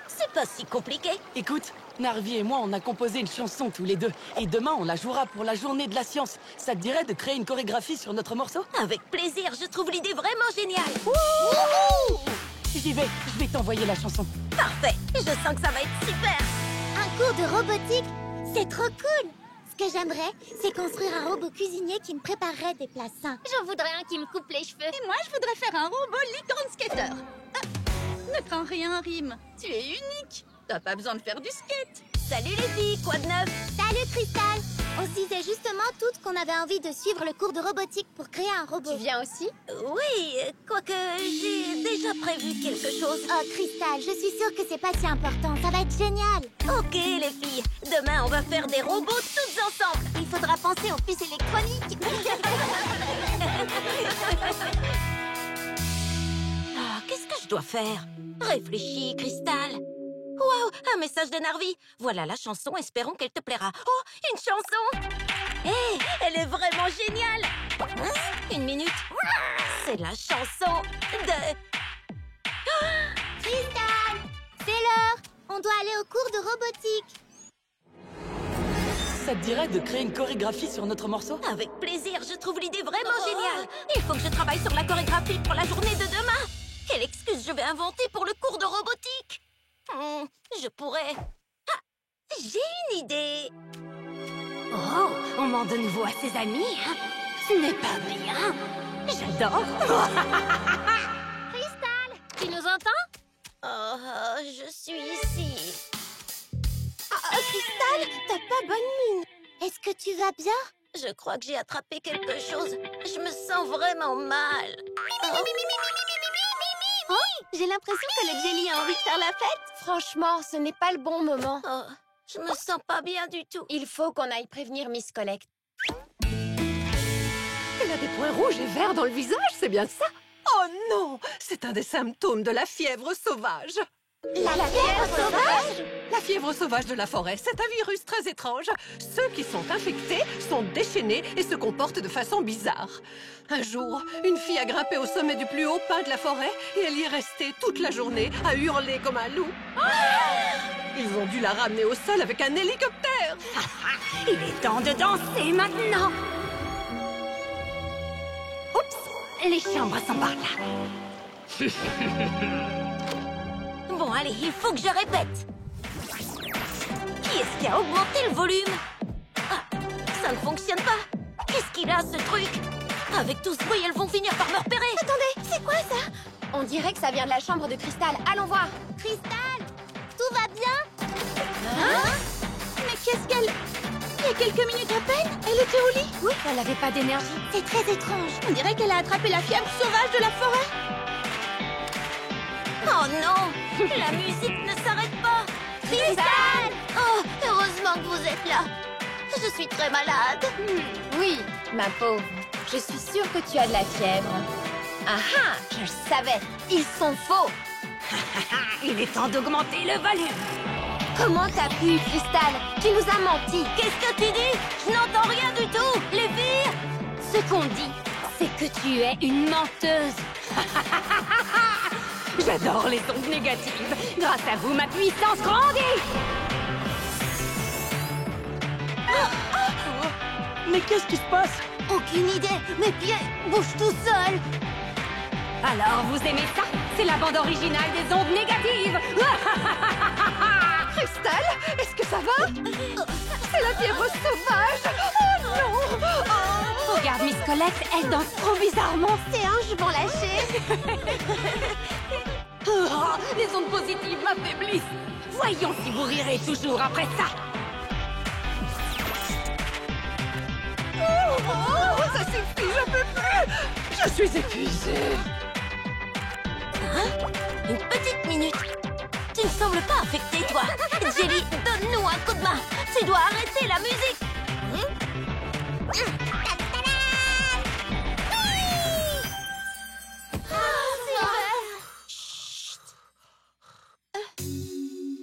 C'est pas si compliqué. Écoute, Narvi et moi, on a composé une chanson tous les deux. Et demain, on la jouera pour la journée de la science. Ça te dirait de créer une chorégraphie sur notre morceau? Avec plaisir, je trouve l'idée vraiment géniale. J'y vais, je vais t'envoyer la chanson. Parfait, je sens que ça va être super. Un cours de robotique, c'est trop cool. Ce que j'aimerais, c'est construire un robot cuisinier qui me préparerait des plats sains. J'en voudrais un qui me coupe les cheveux. Et moi, je voudrais faire un robot licorne skater. Ne crains rien, Rim. Tu es unique. T'as pas besoin de faire du skate. Salut les filles, quoi de neuf? Salut, Cristal. On se disait justement toutes qu'on avait envie de suivre le cours de robotique pour créer un robot. Tu viens aussi? Oui, quoique j'ai déjà prévu quelque chose. Oh, Cristal, je suis sûre que c'est pas si important. Ça va être génial. Ok, les filles, demain on va faire des robots toutes ensemble. Il faudra penser aux puces électroniques. Qu'est-ce que je dois faire? Réfléchis, Cristal. Waouh, un message de Narvi. Voilà la chanson, espérons qu'elle te plaira. Oh, une chanson. Hé, elle est vraiment géniale. Une minute. C'est la chanson de... Cristal, c'est l'heure. On doit aller au cours de robotique. Ça te dirait de créer une chorégraphie sur notre morceau? Avec plaisir, je trouve l'idée vraiment géniale. Il faut que je travaille sur la chorégraphie pour la journée de demain. Quelle excuse je vais inventer pour le cours de robotique? Je pourrais... Ah, j'ai une idée. Oh, on ment de nouveau à ses amis, hein? Ce n'est pas bien. J'adore. Cristal, tu nous entends? Oh, je suis ici. Cristal, t'as pas bonne mine. Est-ce que tu vas bien? Je crois que j'ai attrapé quelque chose. Je me sens vraiment mal. Oh, j'ai l'impression que le jelly a envie de faire la fête. Franchement, ce n'est pas le bon moment. Oh, je me sens pas bien du tout. Il faut qu'on aille prévenir Miss Collect. Elle a des points rouges et verts dans le visage, c'est bien ça? Oh non! C'est un des symptômes de la fièvre sauvage. La fièvre sauvage? La fièvre sauvage de la forêt, c'est un virus très étrange. Ceux qui sont infectés sont déchaînés et se comportent de façon bizarre. Un jour, une fille a grimpé au sommet du plus haut pin de la forêt et elle y est restée toute la journée à hurler comme un loup. Ils ont dû la ramener au sol avec un hélicoptère. Il est temps de danser maintenant. Oups, les chambres sont par là. Bon, allez, il faut que je répète. Qui est-ce qui a augmenté le volume? Ah, ça ne fonctionne pas. Qu'est-ce qu'il a, ce truc? Avec tout ce bruit, elles vont finir par me repérer. Attendez, c'est quoi ça? On dirait que ça vient de la chambre de Cristal. Allons voir. Cristal, tout va bien? Hein? Mais qu'est-ce qu'elle... Il y a quelques minutes à peine, elle était au lit. Oui, elle n'avait pas d'énergie. C'est très étrange. On dirait qu'elle a attrapé la fièvre sauvage de la forêt. Oh non, la musique ne s'arrête pas. Cristal! Oh, heureusement que vous êtes là. Je suis très malade. Oui, ma pauvre. Je suis sûre que tu as de la fièvre. Ah ah, je le savais. Ils sont faux. Il est temps d'augmenter le volume. Comment t'as pu, Cristal? Tu nous as menti. Qu'est-ce que tu dis? Je n'entends rien du tout. Les filles? Ce qu'on dit, c'est que tu es une menteuse. J'adore les ondes négatives. Grâce à vous, ma puissance grandit. Mais qu'est-ce qui se passe? Aucune idée. Mes pieds bougent tout seuls. Alors, vous aimez ça? C'est la bande originale des ondes négatives. Cristal, est-ce que ça va? C'est la fièvre sauvage. Oh non! Oh. Regarde Miss Colette, elle danse trop bizarrement. Ces hanches vont lâcher. Oh, les ondes positives m'affaiblissent. Voyons si vous rirez toujours après ça. Oh, ça suffit, je peux plus. Je suis épuisée. Hein? Une petite minute. Tu ne sembles pas affectée, toi. Jelly, donne-nous un coup de main. Tu dois arrêter la musique.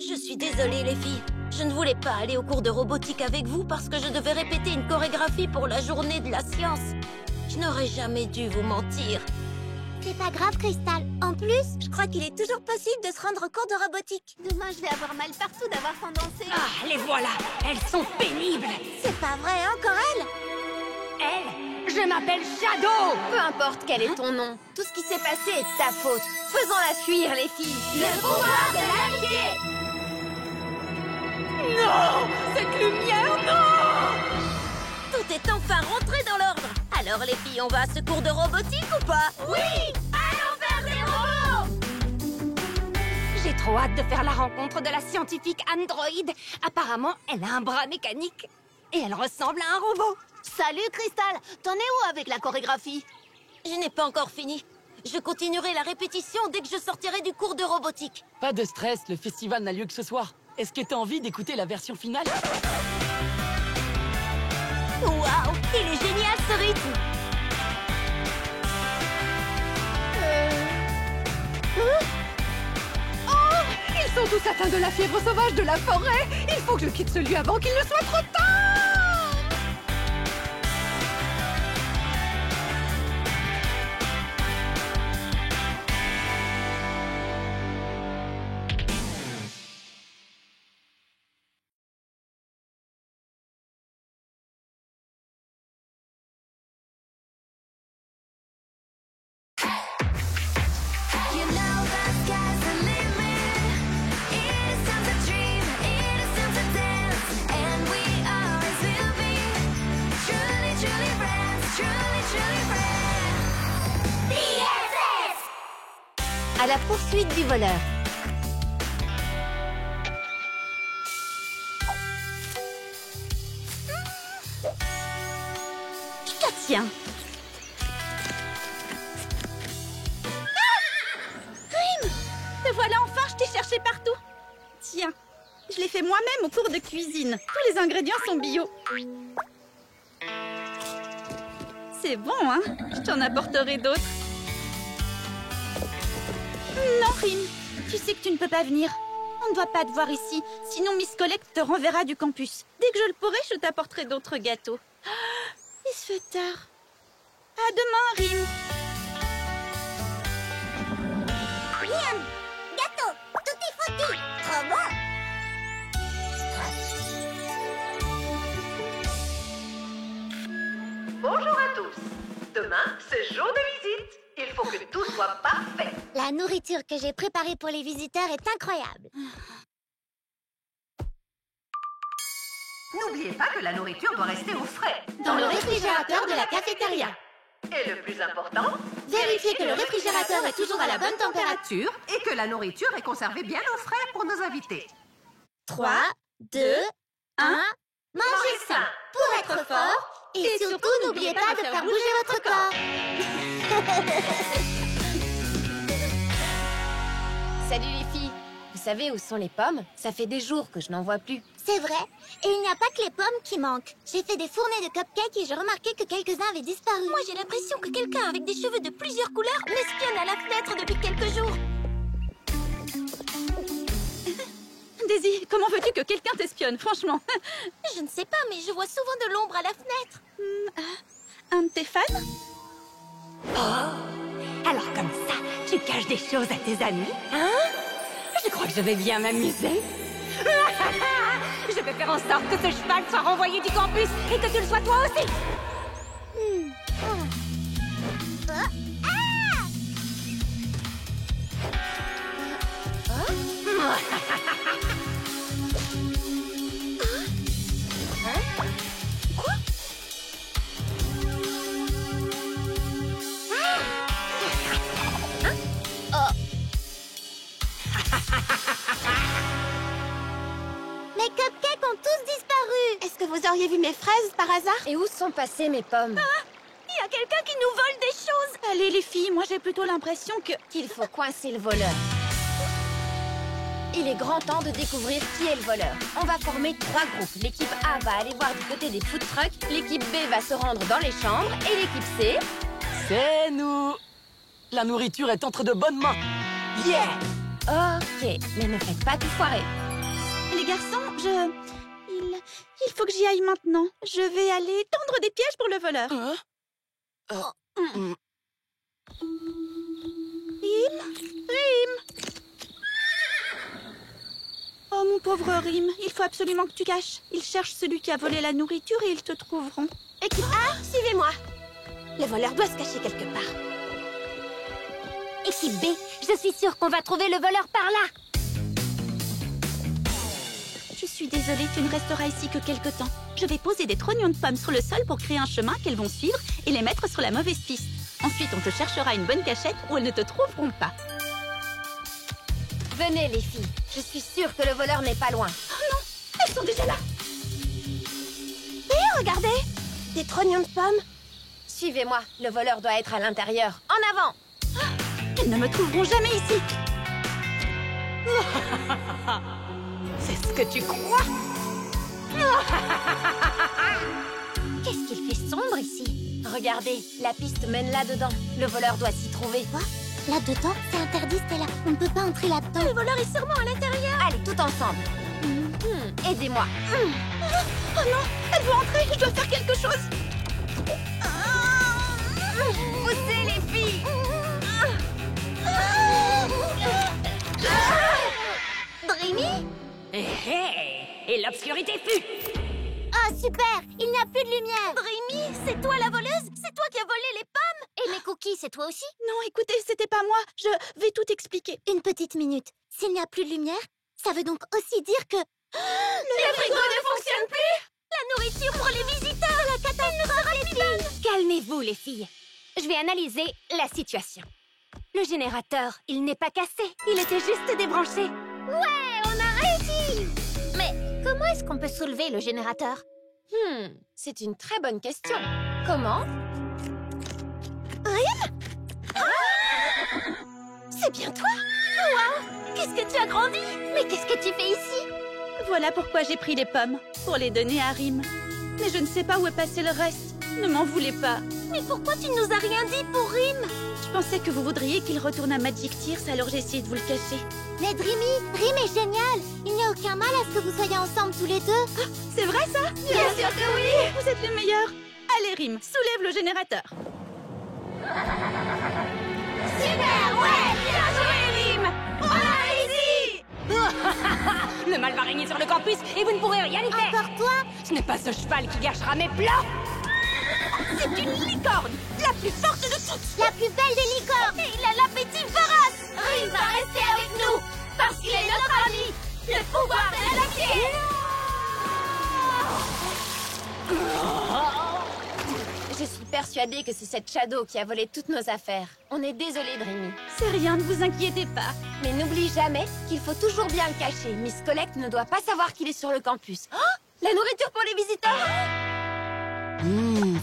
Je suis désolée, les filles. Je ne voulais pas aller au cours de robotique avec vous parce que je devais répéter une chorégraphie pour la journée de la science. Je n'aurais jamais dû vous mentir. C'est pas grave, Cristal. En plus, Je crois qu'il est toujours possible de se rendre au cours de robotique. demain, je vais avoir mal partout d'avoir tant dansé. Ah, les voilà. Elles sont pénibles. C'est pas vrai, encore elle? Elle, je m'appelle Shadow. Peu importe quel est ton nom, tout ce qui s'est passé est de ta faute. Faisons-la fuir, les filles. Le pouvoir de l'amitié! Non, cette lumière, non. Tout est enfin rentré dans l'ordre. Alors les filles, on va à ce cours de robotique ou pas? Oui! Allons faire des robots! J'ai trop hâte de faire la rencontre de la scientifique Android. Apparemment, elle a un bras mécanique et elle ressemble à un robot. Salut, Cristal! T'en es où avec la chorégraphie? Je n'ai pas encore fini. Je continuerai la répétition dès que je sortirai du cours de robotique. Pas de stress, le festival n'a lieu que ce soir. Est-ce que t'as envie d'écouter la version finale? Waouh! Il est génial ce rythme! Oh! Ils sont tous atteints de la fièvre sauvage de la forêt. Il faut que je quitte ce lieu avant qu'il ne soit trop tard. You know the sky's the limit. Innocence a dream, innocence a dance, and we always will be truly, truly friends, truly, truly friends. BFF! À la poursuite du voleur. Tiens. Rim! Te voilà enfin, je t'ai cherché partout. Tiens, je l'ai fait moi-même au cours de cuisine. Tous les ingrédients sont bio. C'est bon, hein? Je t'en apporterai d'autres. Non, Rim. Tu sais que tu ne peux pas venir. On ne doit pas te voir ici. Sinon, Miss Collect te renverra du campus. Dès que je le pourrai, je t'apporterai d'autres gâteaux. Il se fait tard. À demain, Rim. Miam! Gâteau! Tutti frutti! Trop bon! Bonjour à tous. Demain, c'est jour de visite. Il faut que tout soit parfait. La nourriture que j'ai préparée pour les visiteurs est incroyable. N'oubliez pas que la nourriture doit rester au frais. Dans le réfrigérateur de la cafétéria. Et le plus important, Vérifiez que le réfrigérateur est toujours à la bonne température. et que la nourriture est conservée bien au frais pour nos invités. 3, 2, 1... Mangez sain pour être fort. Et surtout, n'oubliez pas de faire bouger votre corps. Salut les filles. Vous savez où sont les pommes? Ça fait des jours que je n'en vois plus. C'est vrai. Et il n'y a pas que les pommes qui manquent. J'ai fait des fournées de cupcakes et j'ai remarqué que quelques-uns avaient disparu. Moi, j'ai l'impression que quelqu'un avec des cheveux de plusieurs couleurs m'espionne à la fenêtre depuis quelques jours. Daisy, comment veux-tu que quelqu'un t'espionne, franchement? Je ne sais pas, mais je vois souvent de l'ombre à la fenêtre. Un de tes fans? Oh, alors comme ça, tu caches des choses à tes amis, hein? Je crois que je vais bien m'amuser. Je vais faire en sorte que ce cheval soit renvoyé du campus et que tu le sois toi aussi. Quoi? Mes cupcakes ont tous disparu. Est-ce que vous auriez vu mes fraises par hasard? Et où sont passées mes pommes? Il y a quelqu'un qui nous vole des choses. Allez les filles, moi j'ai plutôt l'impression qu'il faut coincer le voleur. Il est grand temps de découvrir qui est le voleur. On va former 3 groupes. L'équipe A va aller voir du côté des food trucks, l'équipe B va se rendre dans les chambres et l'équipe C... C'est nous. La nourriture est entre de bonnes mains. Yeah! Ok, mais ne faites pas tout foirer. Les garçons, il faut que j'y aille maintenant. Je vais aller tendre des pièges pour le voleur. Rim! Oh, mon pauvre Rim, il faut absolument que tu caches. Ils cherchent celui qui a volé la nourriture et ils te trouveront. Équipe A, suivez-moi. Le voleur doit se cacher quelque part. Équipe B, je suis sûre qu'on va trouver le voleur par là. Je suis désolée, tu ne resteras ici que quelque temps. Je vais poser des trognons de pommes sur le sol pour créer un chemin qu'elles vont suivre et les mettre sur la mauvaise piste. Ensuite, on te cherchera une bonne cachette où elles ne te trouveront pas. Venez les filles, je suis sûre que le voleur n'est pas loin. Oh non, elles sont déjà là. Hé, regardez, des trognons de pommes. Suivez-moi, le voleur doit être à l'intérieur. En avant! Elles ne me trouveront jamais ici. C'est ce que tu crois? Qu'est-ce qu'il fait sombre ici? Regardez, la piste mène là-dedans. Le voleur doit s'y trouver. Quoi? Là-dedans? C'est interdit, Stella. On ne peut pas entrer là-dedans. Le voleur est sûrement à l'intérieur. Allez, tout ensemble. Aidez-moi. Oh non, elle veut entrer, je dois faire quelque chose. Poussez les filles. Dreamy? Et l'obscurité fut. Ah, super! Il n'y a plus de lumière. Dreamy, c'est toi la voleuse? C'est toi qui as volé les pommes? Et mes cookies, c'est toi aussi? Non, écoutez, c'était pas moi. Je vais tout expliquer. Une petite minute. S'il n'y a plus de lumière, ça veut donc aussi dire que... Le frigo ne fonctionne plus! La nourriture pour les visiteurs! La catastrophe, les filles! Calmez-vous, les filles. Je vais analyser la situation. Le générateur, il n'est pas cassé. Il était juste débranché. Ouais, on a réussi! Mais comment est-ce qu'on peut soulever le générateur? C'est une très bonne question. Comment? Rim? C'est bien toi? Wow! Qu'est-ce que tu as grandi? Mais qu'est-ce que tu fais ici? Voilà pourquoi j'ai pris les pommes, pour les donner à Rim. Mais je ne sais pas où est passé le reste. Ne m'en voulez pas. Mais pourquoi tu ne nous as rien dit pour Rim? Je pensais que vous voudriez qu'il retourne à Magic Tears, alors j'ai essayé de vous le cacher. Mais Dreamy, Rim est génial. Il n'y a aucun mal à ce que vous soyez ensemble tous les deux. Ah, c'est vrai ça? Bien sûr que oui. Vous êtes les meilleurs. Allez Rim, soulève le générateur. Super, ouais. Bien joué Rim. On a réussi. Le mal va régner sur le campus et vous ne pourrez rien y faire. Encore toi? Ce n'est pas ce cheval qui gâchera mes plans. C'est une licorne, la plus forte de toutes. La plus belle des licornes. Et il a l'appétit féroce. Rim va rester avec nous parce qu'il est notre ami. Le pouvoir de l'amitié. Je suis persuadée que c'est cette Shadow qui a volé toutes nos affaires. On est désolé, Dreamy. C'est rien, ne vous inquiétez pas. Mais n'oublie jamais qu'il faut toujours bien le cacher. Miss Collect ne doit pas savoir qu'il est sur le campus. Oh, la nourriture pour les visiteurs.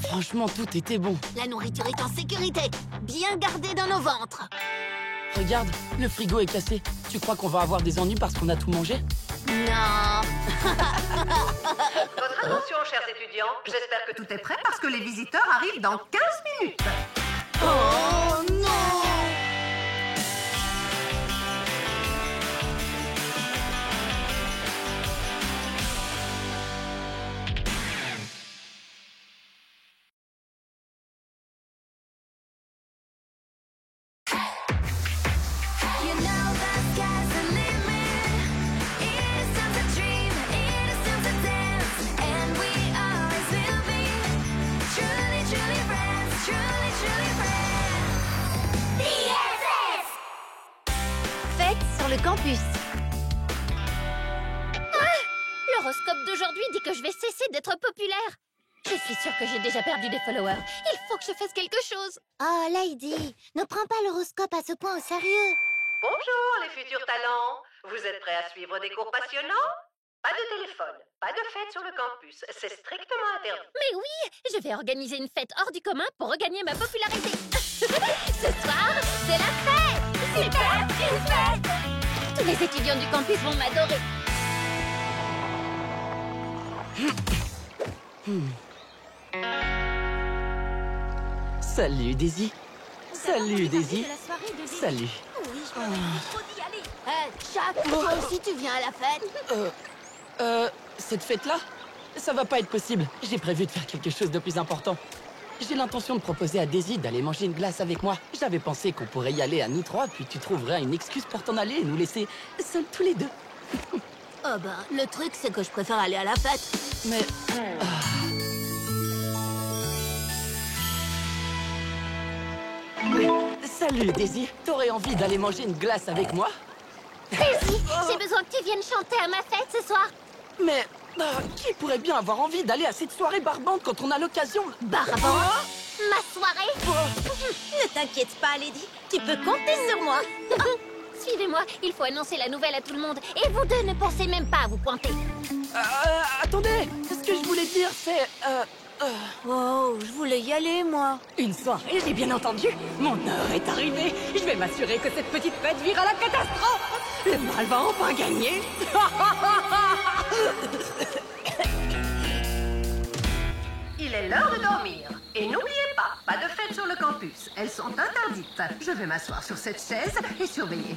Franchement, tout était bon. La nourriture est en sécurité, bien gardée dans nos ventres. Regarde, le frigo est cassé. Tu crois qu'on va avoir des ennuis parce qu'on a tout mangé? Non. Votre attention, chers étudiants. J'espère que tout est prêt parce que les visiteurs arrivent dans 15 minutes. Oh non. You know the sky's the limit. Innocence a dream, innocence a dance, and we always will be truly, truly friends, truly, truly friends. DSS. Fête sur le campus. L'horoscope d'aujourd'hui dit que je vais cesser d'être populaire. Je suis sûre que j'ai déjà perdu des followers. Il faut que je fasse quelque chose. Oh, Lady, ne prends pas l'horoscope à ce point au sérieux. Bonjour les futurs talents. Vous êtes prêts à suivre des cours passionnants? Pas de téléphone, pas de fête sur le campus. C'est strictement interdit. Mais oui, je vais organiser une fête hors du commun pour regagner ma popularité. Ce soir, c'est la fête. Super, une fête. Tous les étudiants du campus vont m'adorer. Salut, Daisy. Salut, Daisy. Salut. Jack, toi aussi tu viens à la fête? Cette fête-là, ça va pas être possible. J'ai prévu de faire quelque chose de plus important. J'ai l'intention de proposer à Daisy d'aller manger une glace avec moi. J'avais pensé qu'on pourrait y aller à nous trois, puis tu trouverais une excuse pour t'en aller et nous laisser seuls tous les deux. Oh ben, le truc c'est que je préfère aller à la fête. Mais... Salut, Daisy. T'aurais envie d'aller manger une glace avec moi? Daisy, j'ai besoin que tu viennes chanter à ma fête ce soir. Mais qui pourrait bien avoir envie d'aller à cette soirée barbante quand on a l'occasion? Barbante? Ma soirée? Ne t'inquiète pas, Lady. Tu peux compter sur moi. Suivez-moi, il faut annoncer la nouvelle à tout le monde. Et vous deux ne pensez même pas à vous pointer. Attendez, ce que je voulais dire, c'est... Oh, je voulais y aller, moi. Une soirée, j'ai bien entendu. Mon heure est arrivée. Je vais m'assurer que cette petite fête vire à la catastrophe. Le mal va enfin gagner. Il est l'heure de dormir. Et n'oubliez pas de fête sur le campus. Elles sont interdites. Je vais m'asseoir sur cette chaise et surveiller.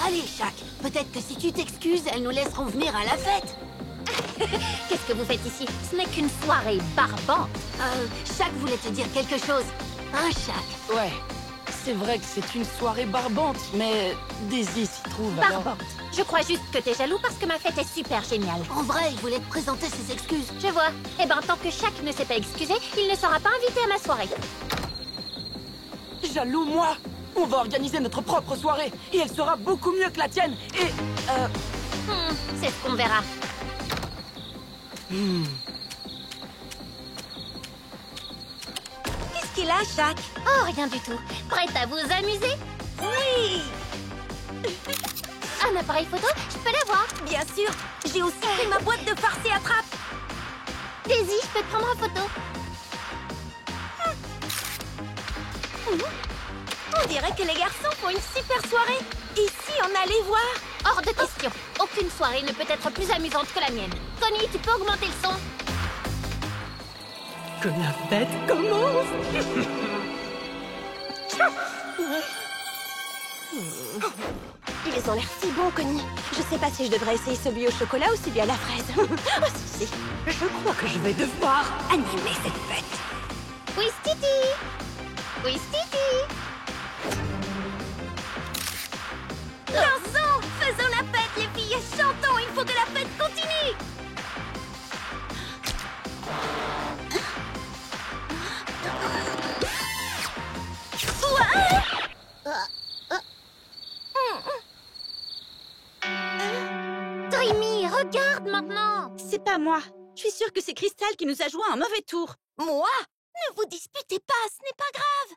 Allez, Jack, peut-être que si tu t'excuses, elles nous laisseront venir à la fête. Qu'est-ce que vous faites ici? Ce n'est qu'une soirée barbante. Jack voulait te dire quelque chose. Hein, Jack? Ouais, c'est vrai que c'est une soirée barbante, mais Daisy s'y trouve alors... Barbante. Je crois juste que t'es jaloux parce que ma fête est super géniale. En vrai, il voulait te présenter ses excuses. Je vois. Eh ben, tant que Jack ne s'est pas excusé, il ne sera pas invité à ma soirée. Jaloux, moi? On va organiser notre propre soirée, et elle sera beaucoup mieux que la tienne, et... c'est ce qu'on verra. Qu'est-ce qu'il a, Jack? Oh, rien du tout. Prête à vous amuser? Oui! Un appareil photo? Je peux l'avoir? Bien sûr. J'ai aussi pris ma boîte de farce et attrape. Daisy, je peux te prendre en photo? On dirait que les garçons font une super soirée. Et si on allait voir? Hors de question. Aucune soirée ne peut être plus amusante que la mienne. Connie, tu peux augmenter le son? Que la fête commence. Ils ont l'air si bons, Connie. Je sais pas si je devrais essayer celui au chocolat ou celui à la fraise. Oh, si. Je crois que je vais devoir animer cette fête. Oui, Titi. Oui, Titi. Dansons! Faisons la fête, les filles! Chantons! Il faut que la fête continue! Dreamy, regarde maintenant. C'est pas moi. Je suis sûre que c'est Crystal qui nous a joué un mauvais tour. Moi? Ne vous disputez pas, ce n'est pas grave!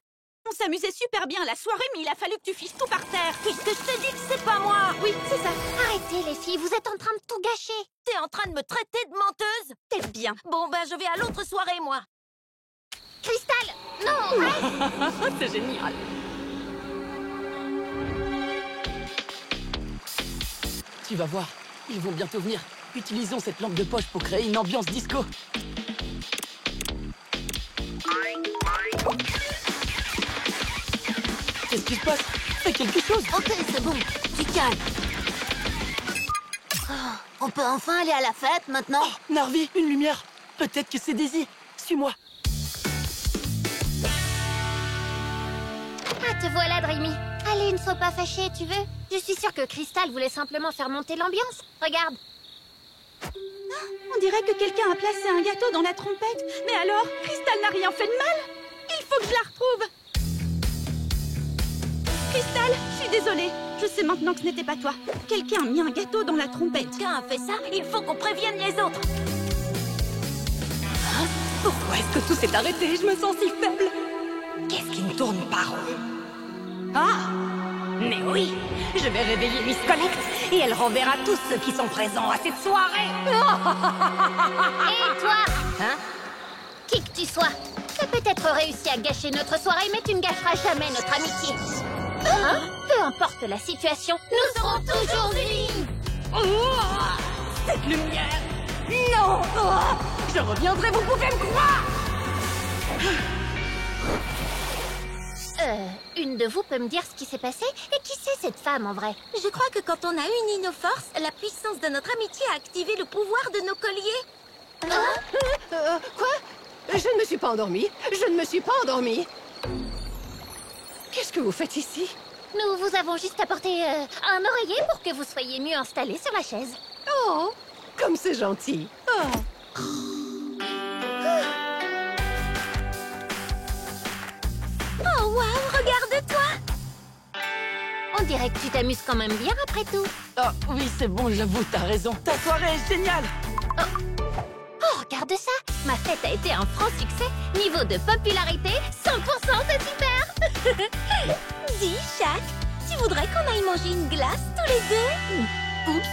On s'amusait super bien la soirée, mais il a fallu que tu fiches tout par terre. Puisque je te dis que c'est pas moi! Oui, c'est ça. Arrêtez, les filles, vous êtes en train de tout gâcher. T'es en train de me traiter de menteuse? T'es bien. Bon, ben, je vais à l'autre soirée, moi. Crystal, non, reste. C'est génial. Tu vas voir, ils vont bientôt venir. Utilisons cette lampe de poche pour créer une ambiance disco. Qu'est-ce qui se passe? Fais quelque chose. Ok, c'est bon. Tu calmes. Oh, on peut enfin aller à la fête, maintenant? Oh, Narvi, une lumière. Peut-être que c'est Daisy. Suis-moi. Ah, te voilà, Dreamy. Allez, ne sois pas fâchée, tu veux? Je suis sûre que Crystal voulait simplement faire monter l'ambiance. Regarde. On dirait que quelqu'un a placé un gâteau dans la trompette. Mais alors, Crystal n'a rien fait de mal. Il faut que je la retrouve. Crystal, je suis désolée. Je sais maintenant que ce n'était pas toi. Quelqu'un a mis un gâteau dans la trompette. Quelqu'un a fait ça? Il faut qu'on prévienne les autres. Hein? Pourquoi est-ce que tout s'est arrêté? Je me sens si faible. Qu'est-ce qui ne tourne pas rond? Ah! Mais oui! Je vais réveiller Miss Collect et elle renverra tous ceux qui sont présents à cette soirée! Et toi? Hein? Qui que tu sois, tu as peut-être réussi à gâcher notre soirée, mais tu ne gâcheras jamais notre amitié. Hein? Peu importe la situation, nous serons toujours unis. Cette lumière! Non! Je reviendrai, vous pouvez me croire! Une de vous peut me dire ce qui s'est passé? Et qui c'est cette femme en vrai? Je crois que quand on a uni nos forces, la puissance de notre amitié a activé le pouvoir de nos colliers. Quoi? Je ne me suis pas endormie. Je ne me suis pas endormie. Qu'est-ce que vous faites ici? Nous vous avons juste apporté un oreiller pour que vous soyez mieux installés sur la chaise. Oh, comme c'est gentil. Oh. Oh, waouh, regarde-toi! On dirait que tu t'amuses quand même bien après tout. Oh, oui, c'est bon, j'avoue, t'as raison. Ta soirée est géniale. Oh, regarde ça! Ma fête a été un franc succès. Niveau de popularité, 100%, c'est super! Dis, Shaq, tu voudrais qu'on aille manger une glace tous les deux? Oups!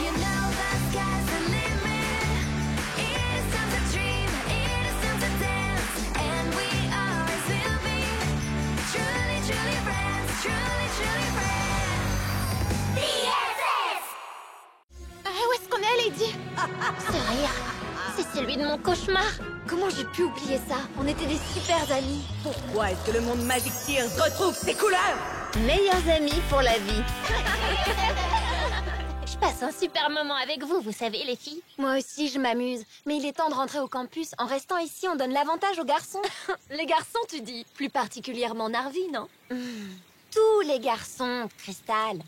You know the sky's the limit. It is time to dream, it is time to dance, and we always will be truly, truly friends, truly, truly friends. BFF! Où est-ce qu'on est, Lady? Ce rire, c'est celui de mon cauchemar. Comment j'ai pu oublier ça? On était des super amis. Pourquoi est-ce que le monde Magic Tears retrouve ses couleurs? Meilleurs amis pour la vie. Je passe un super moment avec vous, vous savez, les filles. Moi aussi, je m'amuse. Mais il est temps de rentrer au campus. En restant ici, on donne l'avantage aux garçons. Les garçons, tu dis? Plus particulièrement Narvi, non? Tous les garçons, Crystal.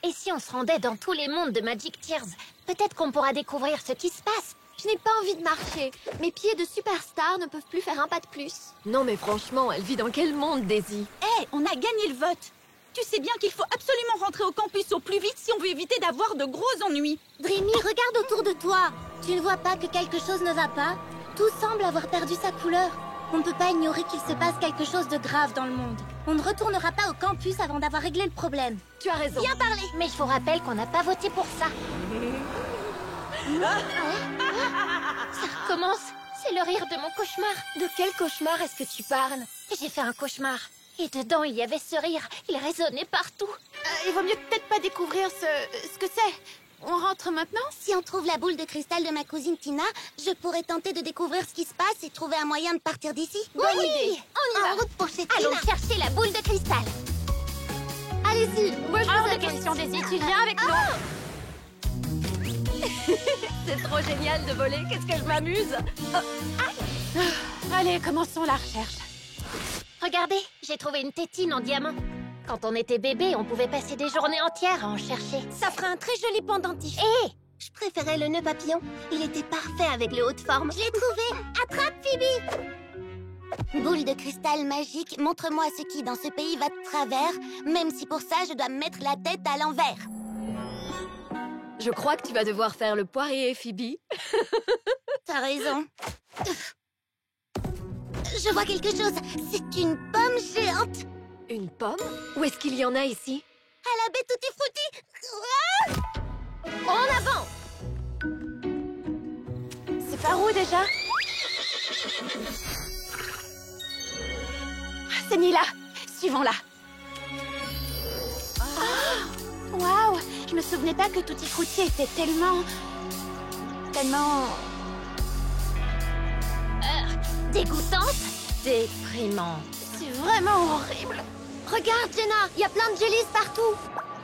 Et si on se rendait dans tous les mondes de Magic Tears? Peut-être qu'on pourra découvrir ce qui se passe. Je n'ai pas envie de marcher. Mes pieds de superstar ne peuvent plus faire un pas de plus. Non, mais franchement, elle vit dans quel monde, Daisy? Hé, on a gagné le vote. Tu sais bien qu'il faut absolument rentrer au campus au plus vite si on veut éviter d'avoir de gros ennuis. Dreamy, regarde autour de toi. Tu ne vois pas que quelque chose ne va pas? Tout semble avoir perdu sa couleur. On ne peut pas ignorer qu'il se passe quelque chose de grave dans le monde. On ne retournera pas au campus avant d'avoir réglé le problème. Tu as raison. Bien parlé. Mais je vous rappelle qu'on n'a pas voté pour ça. Ça recommence. C'est le rire de mon cauchemar. De quel cauchemar est-ce que tu parles? J'ai fait un cauchemar. Et dedans, il y avait ce rire. Il résonnait partout. Il vaut mieux peut-être pas découvrir ce que c'est. On rentre maintenant? Si on trouve la boule de cristal de ma cousine Tina, je pourrais tenter de découvrir ce qui se passe et trouver un moyen de partir d'ici. Bonne idée. On y va. En route pour chez Tina. Allons chercher la boule de cristal. Allez-y, moi je Hors vous de attends question, ici. Daisy, tu viens avec nous. C'est trop génial de voler, qu'est-ce que je m'amuse. Allez, commençons la recherche. Regardez, j'ai trouvé une tétine en diamant. Quand on était bébé, on pouvait passer des journées entières à en chercher. Ça fera un très joli pendentif. Hé, Je préférais le nœud papillon. Il était parfait avec le haut de forme. Je l'ai trouvé. Attrape, Phoebe. Boule de cristal magique, montre-moi ce qui dans ce pays va de travers, même si pour ça je dois me mettre la tête à l'envers. Je crois que tu vas devoir faire le poirier, Phoebe. T'as raison. Je vois quelque chose. C'est une pomme géante. Une pomme? Où est-ce qu'il y en a ici? À la baie Tutti Frutti. en avant! C'est par où déjà? C'est Nila. Suivons-la. Waouh! Je me souvenais pas que Tutti Frutti était tellement... Dégoûtante? Déprimante. C'est vraiment horrible. Regarde, Jenna, il y a plein de jellies partout.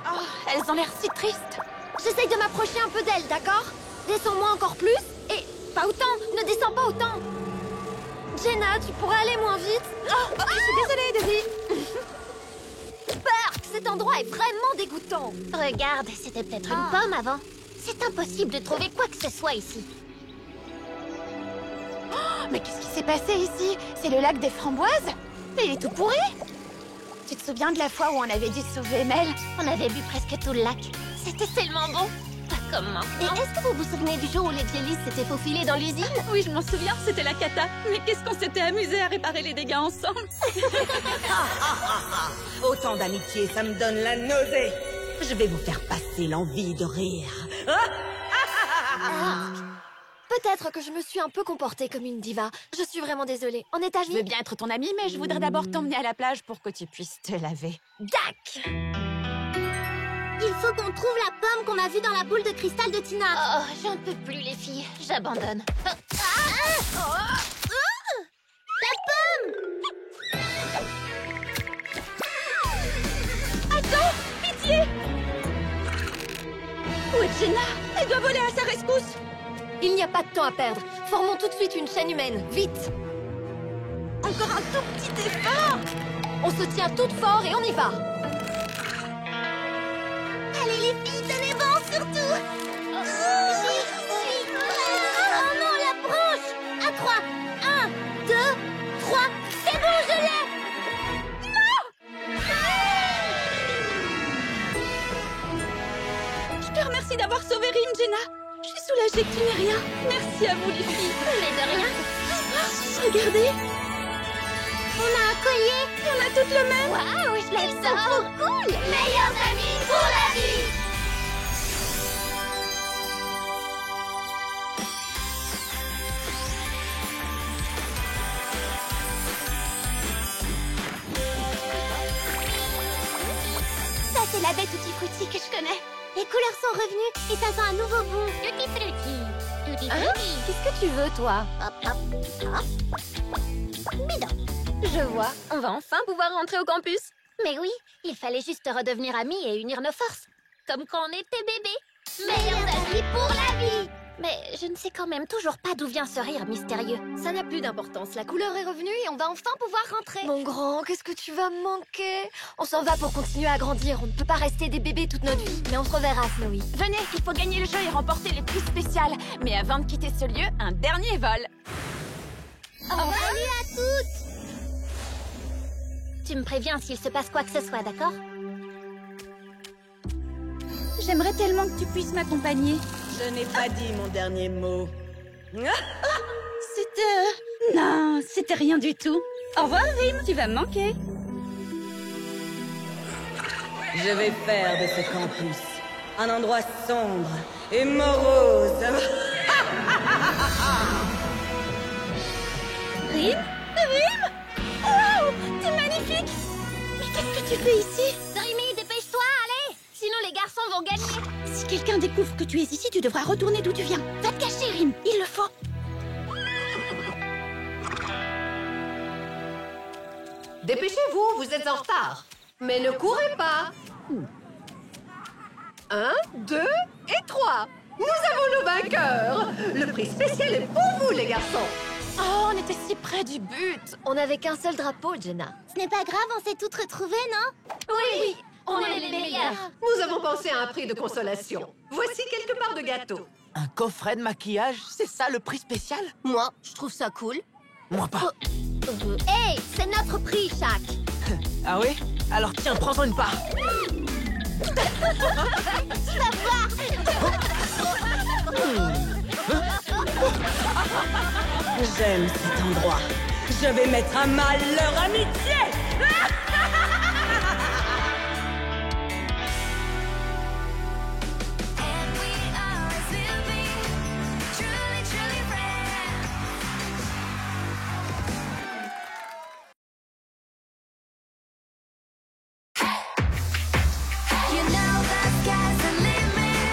Oh, elles ont l'air si tristes. J'essaye de m'approcher un peu d'elles, d'accord? Descends-moi encore plus et pas autant, ne descends pas autant. Jenna, tu pourrais aller moins vite? Je suis désolée, Daisy. Burk, cet endroit est vraiment dégoûtant. Regarde, c'était peut-être une pomme avant. C'est impossible de trouver quoi que ce soit ici. Mais qu'est-ce qui s'est passé ici? C'est le lac des framboises? Mais il est tout pourri. Tu te souviens de la fois où on avait dû sauver Mel? On avait bu presque tout le lac. C'était tellement bon. Pas comme Et maintenant. est-ce que vous vous souvenez du jour où les vieillisses s'étaient faufilés dans l'usine? Oui, je m'en souviens, c'était la cata. Mais qu'est-ce qu'on s'était amusé à réparer les dégâts ensemble. Autant d'amitié, ça me donne la nausée. Je vais vous faire passer l'envie de rire. Peut-être que je me suis un peu comportée comme une diva. Je suis vraiment désolée. En est ta Je veux vie? bien être ton amie, mais je voudrais d'abord t'emmener à la plage pour que tu puisses te laver. Dac! Il faut qu'on trouve la pomme qu'on a vue dans la boule de cristal de Tina. Oh, j'en peux plus les filles. J'abandonne. La pomme! Attends! Pitié! Où est Jenna? Elle doit voler à sa rescousse! Il n'y a pas de temps à perdre. Formons tout de suite une chaîne humaine. Vite! Encore un tout petit effort! On se tient toutes fort et on y va. Allez les filles, tenez bon surtout. J'y suis. Oh non, la branche. À 3. 1, 2, 3. C'est bon, je l'ai. Je te remercie d'avoir sauvé Rin, Jenna. Je suis soulagée que tu n'aies rien. Merci à vous, les filles. Mais de rien. Regardez, On a un collier. on a toutes le même. Waouh, je l'aime ça. Trop cool. Meilleurs amis pour la vie. Ça, c'est la baie Tutti Frutti que je connais. Les couleurs sont revenues et ça sent un nouveau bon. Tutti frutti. Tutti Hein? frutti. Qu'est-ce que tu veux, toi? Hop, hop, hop. Bidon. Je vois. On va enfin pouvoir rentrer au campus. Mais oui, il fallait juste redevenir amis et unir nos forces. Comme quand on était bébés. Meilleurs amis pour la vie. Mais je ne sais quand même toujours pas d'où vient ce rire mystérieux. Ça n'a plus d'importance. La couleur est revenue et on va enfin pouvoir rentrer. Mon grand, qu'est-ce que tu vas me manquer? On s'en va pour continuer à grandir. On ne peut pas rester des bébés toute notre vie. Mais on se reverra, Snowy. Venez, il faut gagner le jeu et remporter les prix spéciaux. Mais avant de quitter ce lieu, un dernier vol. Salut à toutes. Tu me préviens s'il se passe quoi que ce soit, d'accord? J'aimerais tellement que tu puisses m'accompagner. Je n'ai pas dit mon dernier mot. C'est Non, c'était rien du tout. Au revoir, Rim, tu vas me manquer. Je vais faire de ce campus un endroit sombre et morose. Rim? Rim? Wow, t'es magnifique! Mais qu'est-ce que tu fais ici? Dreamy, dépêche-toi, allez! Sinon les garçons vont gagner! Si quelqu'un découvre que tu es ici, tu devras retourner d'où tu viens. Va te cacher, Rim, il le faut. Dépêchez-vous, vous êtes en retard. Mais ne courez pas. 1, 2 et 3. Nous avons nos vainqueurs. Le prix spécial est pour vous, les garçons. Oh, on était si près du but. On n'avait qu'un seul drapeau, Jenna. Ce n'est pas grave, on s'est toutes retrouvées, non? Oui, on est les meilleurs. Nous avons pensé à un prix de consolation. Voici quelques parts de gâteau. Un coffret de maquillage, c'est ça le prix spécial? Moi, je trouve ça cool. Moi pas. Hey, c'est notre prix, Shaq. Ah oui? Alors tiens, prends-en une part. Tu vas voir. J'aime cet endroit. Je vais mettre à mal leur amitié. And we always will be truly, truly friends. You know the sky's the limit.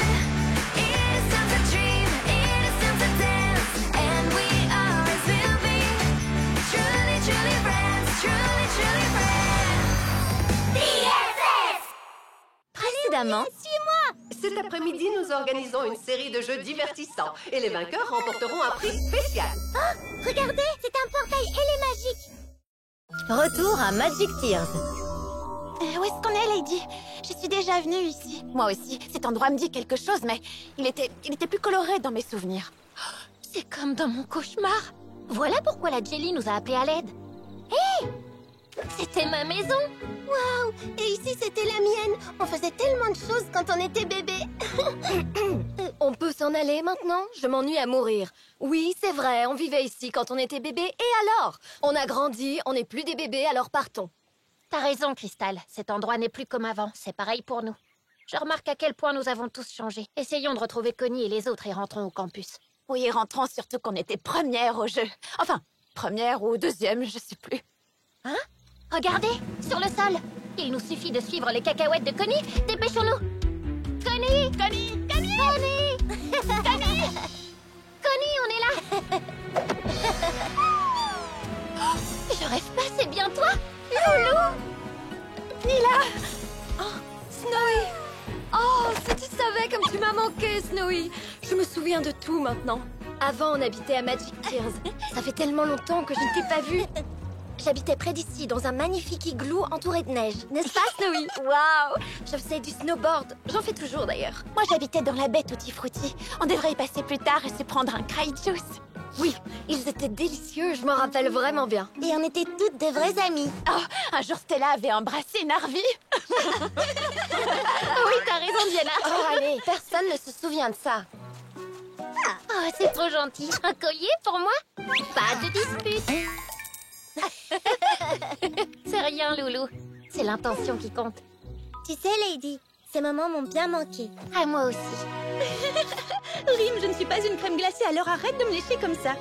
Innocence a dream, innocence a dance. And we always will be truly, truly friends. Truly, truly friends. BFF! Précédemment, Cet après-midi, nous organisons une série de jeux divertissants. Et les vainqueurs remporteront un prix spécial. Regardez, c'est un portail ailé magique. retour à Magic Tears. Où est-ce qu'on est, Lady? Je suis déjà venue ici. Moi aussi, cet endroit me dit quelque chose, mais il était plus coloré dans mes souvenirs. C'est comme dans mon cauchemar. Voilà pourquoi la Jelly nous a appelés à l'aide. Hé! C'était ma maison. Waouh! Et ici, c'était la mienne. On faisait tellement de choses quand on était bébé. On peut s'en aller maintenant? Je m'ennuie à mourir. Oui, c'est vrai, on vivait ici quand on était bébé, et alors? On a grandi, on n'est plus des bébés, alors partons. T'as raison, Crystal. Cet endroit n'est plus comme avant. C'est pareil pour nous. Je remarque à quel point nous avons tous changé. Essayons de retrouver Connie et les autres et rentrons au campus. Oui, rentrons surtout qu'on était première au jeu. Enfin, première ou deuxième, je sais plus. Hein? Regardez, sur le sol. Il nous suffit de suivre les cacahuètes de Connie. Dépêchons-nous. Connie! Connie! Connie! Connie! Connie! Connie, on est là! Je rêve pas, c'est bien toi? Loulou! Nila! Oh, Snowy! Oh, si tu savais comme tu m'as manqué, Snowy! Je me souviens de tout maintenant. Avant, on habitait à Magic Tears. Ça fait tellement longtemps que je ne t'ai pas vue. J'habitais près d'ici, dans un magnifique igloo entouré de neige. N'est-ce pas, Snowy? Waouh! Je faisais du snowboard. J'en fais toujours, d'ailleurs. Moi, j'habitais dans la baie Tutti Frutti. On devrait y passer plus tard et se prendre un cry juice. Oui, ils étaient délicieux, je m'en rappelle vraiment bien. Et on était toutes de vraies amies. Oh, un jour, Stella avait embrassé Narvi. Oui, t'as raison, Diana. Oh, allez, personne ne se souvient de ça. Oh, c'est trop gentil. Un collier pour moi? Pas de dispute. C'est rien, Loulou. C'est l'intention qui compte. Tu sais, Lady, ces moments m'ont bien manqué. À moi aussi. Rim, je ne suis pas une crème glacée, alors arrête de me lécher comme ça.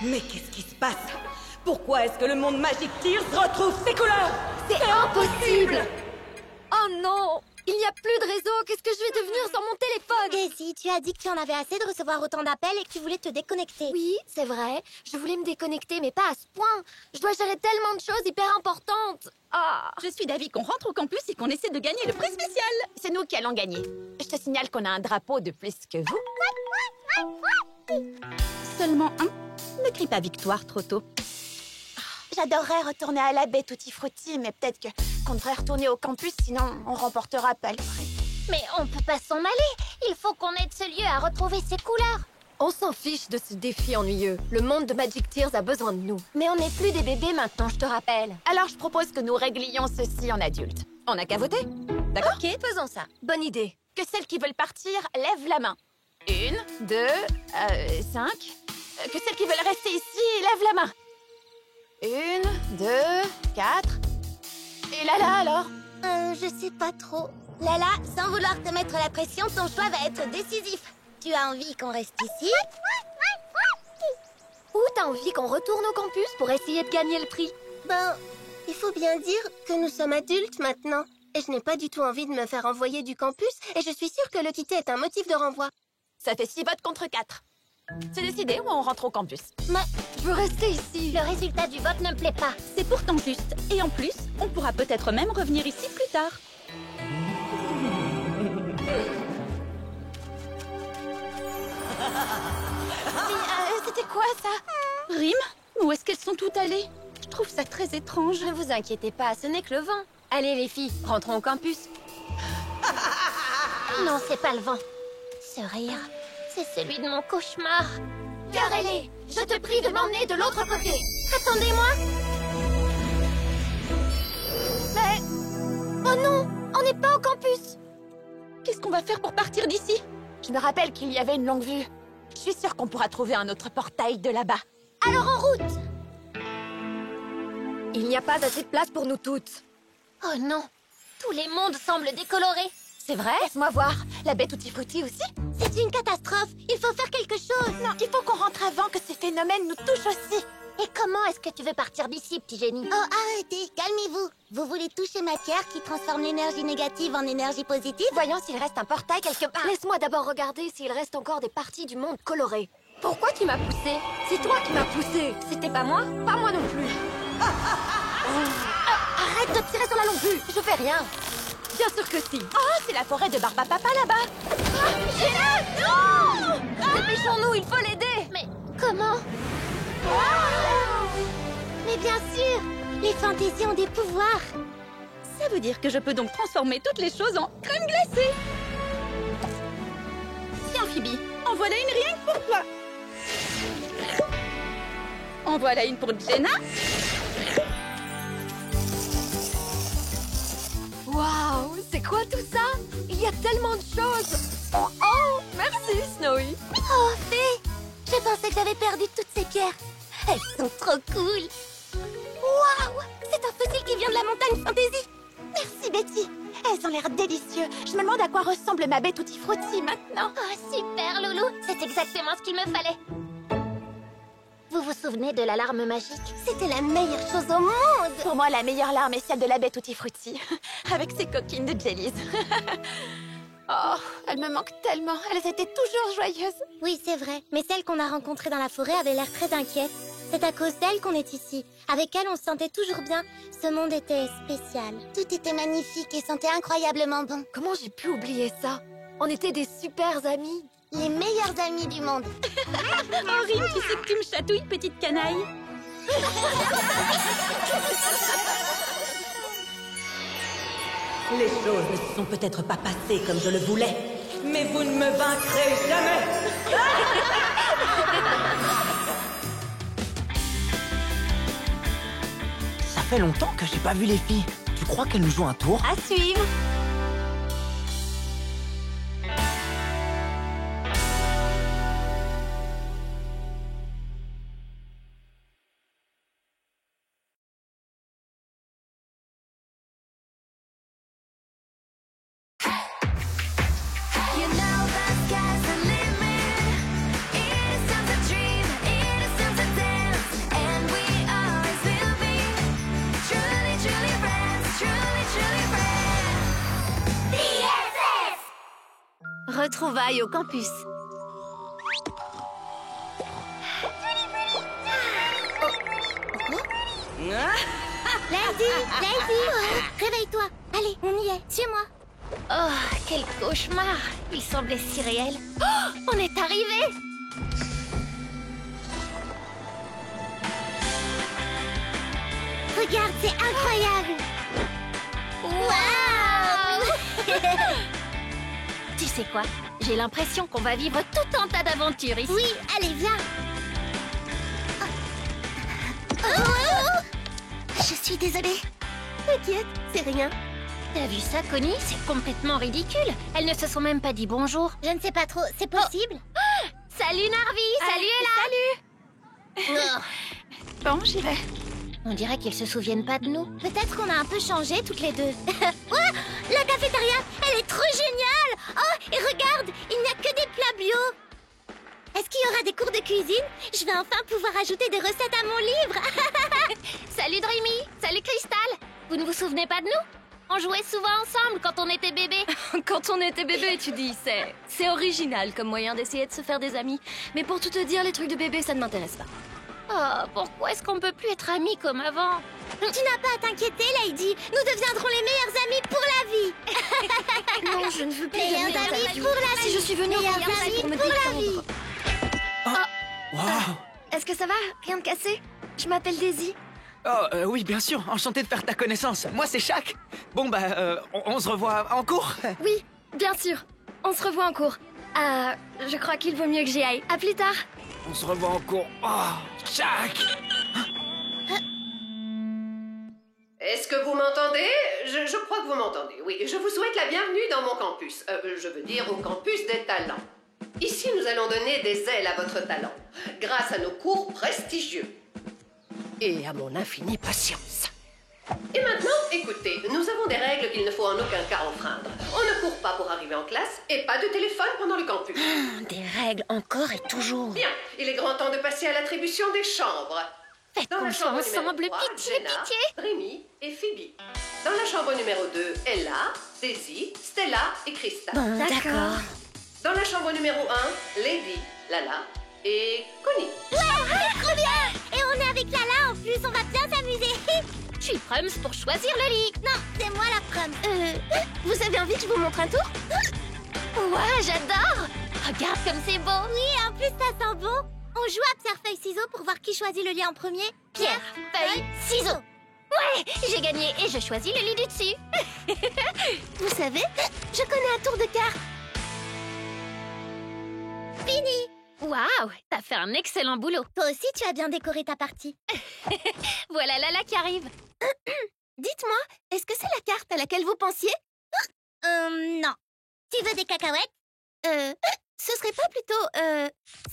Mais qu'est-ce qui se passe? Pourquoi est-ce que le monde Magic Tears retrouve ses couleurs? C'est impossible! Oh non! Il n'y a plus de réseau, qu'est-ce que je vais devenir sans mon téléphone? Daisy, tu as dit que tu en avais assez de recevoir autant d'appels et que tu voulais te déconnecter. Oui, c'est vrai. Je voulais me déconnecter, mais pas à ce point. Je dois gérer tellement de choses hyper importantes. Ah! Je suis d'avis qu'on rentre au campus et qu'on essaie de gagner le prix spécial. C'est nous qui allons gagner. Je te signale qu'on a un drapeau de plus que vous. Seulement un? Ne crie pas victoire trop tôt. J'adorerais retourner à la baie Tutti Frutti, mais peut-être qu'on devrait retourner au campus, sinon on remportera pas le prix. Mais on peut pas s'en aller. Il faut qu'on aide ce lieu à retrouver ses couleurs. On s'en fiche de ce défi ennuyeux. Le monde de Magic Tears a besoin de nous. Mais on n'est plus des bébés maintenant, je te rappelle. Alors je propose que nous réglions ceci en adulte. On n'a qu'à voter. d'accord? Ok, faisons ça. Bonne idée. Que celles qui veulent partir lèvent la main. 1, 2, 5. Que celles qui veulent rester ici lèvent la main. 1, 2, 4. Et Lala alors? Je sais pas trop. Lala, sans vouloir te mettre la pression, ton choix va être décisif. Tu as envie qu'on reste ici? Ou t'as envie qu'on retourne au campus pour essayer de gagner le prix? Ben, il faut bien dire que nous sommes adultes maintenant. Et je n'ai pas du tout envie de me faire envoyer du campus. Et je suis sûre que le quitter est un motif de renvoi. Ça fait 6 votes contre 4. C'est décidé ou on rentre au campus? Mais je veux rester ici. Le résultat du vote ne me plaît pas. C'est pourtant juste. Et en plus, on pourra peut-être même revenir ici plus tard. Mais c'était quoi ça? Rim? Où est-ce qu'elles sont toutes allées? Je trouve ça très étrange. Ne vous inquiétez pas, ce n'est que le vent. Allez les filles, rentrons au campus. Non, c'est pas le vent. Ce rire, c'est celui de mon cauchemar. Garelé, je te prie de m'emmener de l'autre côté. Attendez-moi. Mais... Oh non, on n'est pas au campus. Qu'est-ce qu'on va faire pour partir d'ici? Je me rappelle qu'il y avait une longue vue. Je suis sûre qu'on pourra trouver un autre portail de là-bas. Alors en route. Il n'y a pas assez de place pour nous toutes. Oh non, tous les mondes semblent décolorés. C'est vrai? Laisse-moi voir. La baie Tutti Frutti aussi? C'est une catastrophe. Il faut faire quelque chose. Non, il faut qu'on rentre avant que ces phénomènes nous touchent aussi. Et comment est-ce que tu veux partir d'ici, petit génie? Oh, arrêtez, calmez-vous. Vous voulez toucher matière qui transforme l'énergie négative en énergie positive? Voyons s'il reste un portail quelque part. Laisse-moi d'abord regarder s'il reste encore des parties du monde colorées. Pourquoi tu m'as poussé? C'est toi qui m'as poussé. C'était pas moi? Pas moi non plus. Arrête de tirer sur la longue vue. Je fais rien. Bien sûr que si. Oh, c'est la forêt de Barbapapa là-bas. Non! Dépêchons-nous, il faut l'aider. Mais comment? Mais bien sûr, les fantaisies ont des pouvoirs. Ça veut dire que je peux donc transformer toutes les choses en crème glacée. Tiens, Phoebe, en voilà une rien que pour toi. En voilà une pour Jenna. Waouh, c'est quoi tout ça? Il y a tellement de choses. Oh, merci Snowy. Oh, Fée, je pensais que j'avais perdu toutes ces pierres. Elles sont trop cool. Waouh, c'est un fossile qui vient de la montagne Fantasy. Merci Betty. Elles ont l'air délicieuses. Je me demande à quoi ressemble ma baie Tutti Frutti maintenant. Oh, super, Loulou. C'est exactement ce qu'il me fallait. Vous vous souvenez de l'alarme magique? C'était la meilleure chose au monde. Pour moi, la meilleure larme est celle de la baie Tutti Frutti, avec ses coquines de jellies. Oh, elles me manquent tellement. Elles étaient toujours joyeuses. Oui, c'est vrai. Mais celle qu'on a rencontrée dans la forêt avait l'air très inquiète. C'est à cause d'elle qu'on est ici. Avec elle, on se sentait toujours bien. Ce monde était spécial. Tout était magnifique et sentait incroyablement bon. Comment j'ai pu oublier ça? On était des super amis. Les meilleurs amis du monde. Oh, Rim, tu sais que tu me chatouilles, petite canaille. Les choses ne se sont peut-être pas passées comme je le voulais, mais vous ne me vaincrez jamais. Ça fait longtemps que j'ai pas vu les filles. Tu crois qu'elles nous jouent un tour? À suivre. You know the sky's the limit. Innocence a dream, innocence a dance, and we always will be truly, truly friends, truly, truly friends. BFF. Retrouvailles au campus. Lady, réveille-toi. Allez, on y est. Suis-moi. Oh, quel cauchemar! Il semblait si réel. Oh, on est arrivé! Regarde, c'est incroyable. Waouh. Tu sais quoi? J'ai l'impression qu'on va vivre tout un tas d'aventures ici. Oui, allez, viens. Oh. Je suis désolée. T'inquiète, c'est rien. T'as vu ça, Connie? C'est complètement ridicule. Elles ne se sont même pas dit bonjour. Je ne sais pas trop, c'est possible? Salut Narvi, salut Ella. Salut. Bon, j'y vais. On dirait qu'ils se souviennent pas de nous. Peut-être qu'on a un peu changé toutes les deux. Oh, la cafétéria, elle est trop géniale! Oh, et regarde, il n'y a que des plats bio. Est-ce qu'il y aura des cours de cuisine? Je vais enfin pouvoir ajouter des recettes à mon livre. Salut Dreamy, salut Crystal. Vous ne vous souvenez pas de nous? On jouait souvent ensemble quand on était bébé. Quand on était bébé, tu dis, c'est original comme moyen d'essayer de se faire des amis. Mais pour tout te dire, les trucs de bébé, ça ne m'intéresse pas. Oh, pourquoi est-ce qu'on peut plus être amis comme avant? Tu n'as pas à t'inquiéter, Lady. Nous deviendrons les meilleurs amis pour la vie. Non, je ne veux plus Meilleurs amis pour la vie. Si je suis venue au Meilleurs campus, c'est amis pour me pour la vie. détendre. Est-ce que ça va? Rien de cassé? Je m'appelle Daisy. Oh, oui, bien sûr. Enchanté de faire ta connaissance. Moi, c'est Shaq. Bon, bah, on se revoit en cours. Oui, bien sûr. On se revoit en cours. Je crois qu'il vaut mieux que j'y aille. À plus tard. On se revoit en cours. Oh, Shaq. Est-ce que vous m'entendez? Je crois que vous m'entendez, oui. Je vous souhaite la bienvenue dans mon campus. Je veux dire au campus des talents. Ici, nous allons donner des ailes à votre talent, grâce à nos cours prestigieux. Et à mon infinie patience. Et maintenant, écoutez, nous avons des règles qu'il ne faut en aucun cas enfreindre. On ne court pas pour arriver en classe et pas de téléphone pendant le campus. Des règles encore et toujours. Bien, il est grand temps de passer à l'attribution des chambres. Faites Dans la comme ça chambre ensemble, numéro 3, pitié, Jenna, pitié. Rémi et Phoebe. Dans la chambre numéro 2, Ella, Daisy, Stella et Crystal. Bon, d'accord. Dans la chambre numéro 1, Lady, Lala et Connie. Ouais, trop bien. Et on est avec Lala en plus, on va bien s'amuser. Je suis Prums pour choisir le lit. Non, c'est moi la prom. Vous avez envie que je vous montre un tour? Ouais, j'adore. Regarde comme c'est beau. Oui, en plus ça sent bon. On joue à pierre-feuille-ciseaux pour voir qui choisit le lit en premier. Pierre, feuille, ciseaux. Ouais, j'ai gagné et je choisis le lit du dessus. Vous savez, je connais un tour de cartes. Fini. Waouh, t'as fait un excellent boulot. Toi aussi, tu as bien décoré ta partie. Voilà Lala qui arrive. Dites-moi, est-ce que c'est la carte à laquelle vous pensiez? Non. Tu veux des cacahuètes? Ce serait pas plutôt,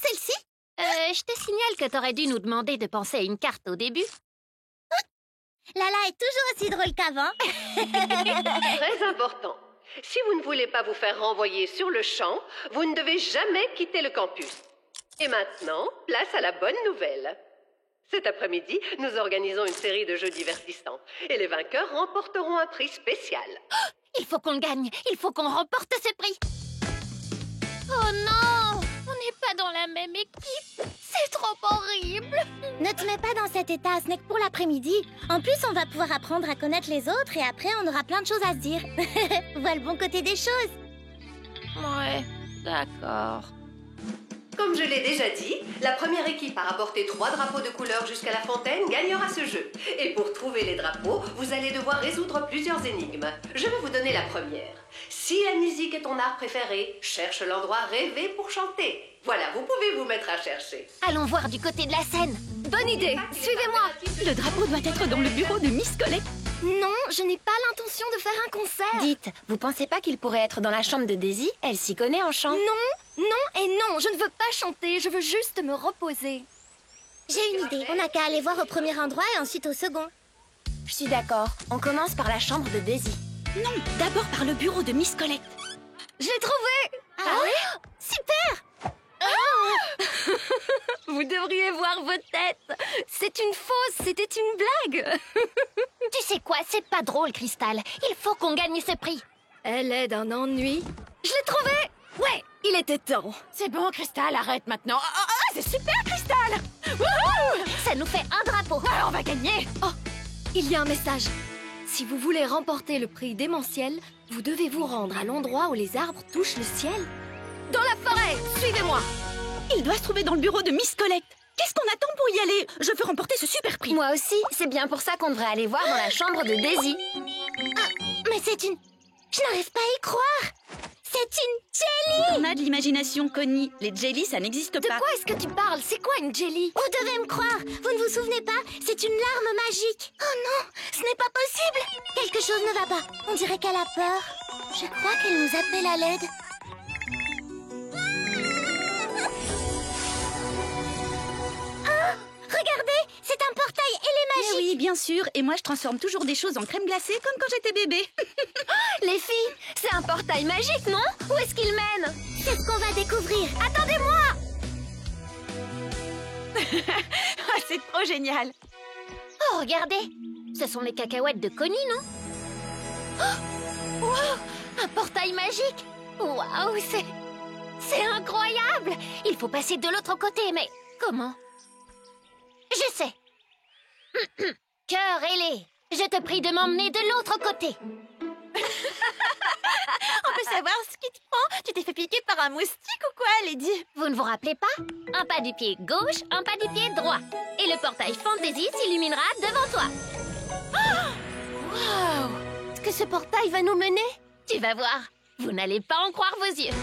celle-ci? Je te signale que t'aurais dû nous demander de penser à une carte au début. Lala est toujours aussi drôle qu'avant. Très important. Si vous ne voulez pas vous faire renvoyer sur le champ, vous ne devez jamais quitter le campus. Et maintenant, place à la bonne nouvelle. Cet après-midi, nous organisons une série de jeux divertissants. Et les vainqueurs remporteront un prix spécial. Il faut qu'on le gagne. Il faut qu'on remporte ce prix. Oh non! On n'est pas dans la même équipe. C'est trop horrible. Ne te mets pas dans cet état, ce n'est que pour l'après-midi. En plus, on va pouvoir apprendre à connaître les autres et après, on aura plein de choses à se dire. Vois le bon côté des choses. Ouais, d'accord. Comme je l'ai déjà dit, la première équipe à rapporter 3 drapeaux de couleur jusqu'à la fontaine gagnera ce jeu. Et pour trouver les drapeaux, vous allez devoir résoudre plusieurs énigmes. Je vais vous donner la première. Si la musique est ton art préféré, cherche l'endroit rêvé pour chanter. Voilà, vous pouvez vous mettre à chercher. Allons voir du côté de la scène. Bonne idée, suivez-moi. Le drapeau doit être dans le bureau de Miss Colette. Non, je n'ai pas l'intention de faire un concert. Dites, vous pensez pas qu'il pourrait être dans la chambre de Daisy? Elle s'y connaît en chant. Non, non et non, je ne veux pas chanter, je veux juste me reposer. J'ai une idée, on n'a qu'à aller voir au premier endroit et ensuite au second. Je suis d'accord, on commence par la chambre de Daisy. Non, d'abord par le bureau de Miss Colette. Je l'ai trouvé. Ah oui? Super. Vous devriez voir vos têtes. C'est une fausse, c'était une blague. Tu sais quoi, c'est pas drôle, Crystal. Il faut qu'on gagne ce prix. Elle est d'un ennui. Je l'ai trouvé. Ouais, il était temps. C'est bon, Crystal, arrête maintenant. C'est super, Crystal. Wouhou! Ça nous fait un drapeau. Alors, on va gagner. Oh, il y a un message. Si vous voulez remporter le prix démentiel, vous devez vous rendre à l'endroit où les arbres touchent le ciel. Dans la forêt, suivez-moi. Il doit se trouver dans le bureau de Miss Colette. Qu'est-ce qu'on attend pour y aller? Je veux remporter ce super prix. Moi aussi, c'est bien pour ça qu'on devrait aller voir dans la chambre de Daisy. Ah, mais c'est une... Je n'arrive pas à y croire. C'est C'est une jelly! On a de l'imagination, Connie. Les jellies, ça n'existe pas. De quoi est-ce que tu parles? C'est quoi une jelly? Vous devez me croire, vous ne vous souvenez pas? C'est une larme magique. Oh non, ce n'est pas possible! Quelque chose ne va pas. On dirait qu'elle a peur. Je crois qu'elle nous appelle à l'aide. Oh, regardez, c'est un portail magique. Oui, bien sûr. Et moi, je transforme toujours des choses en crème glacée, comme quand j'étais bébé. Les filles, c'est un portail magique, non? Où est-ce qu'il mène? C'est ce qu'on va découvrir. Attendez-moi! C'est trop génial. Oh, regardez! Ce sont les cacahuètes de Connie, non? Oh, wow, un portail magique! Waouh, c'est incroyable! Il faut passer de l'autre côté, mais comment? Je sais! Cœur ailé, je te prie de m'emmener de l'autre côté! On peut savoir ce qui te prend? Tu t'es fait piquer par un moustique ou quoi, Lady? Vous ne vous rappelez pas? Un pas du pied gauche, un pas du pied droit. Et le portail Fantasy s'illuminera devant toi. Waouh! Est-ce que ce portail va nous mener? Tu vas voir, vous n'allez pas en croire vos yeux.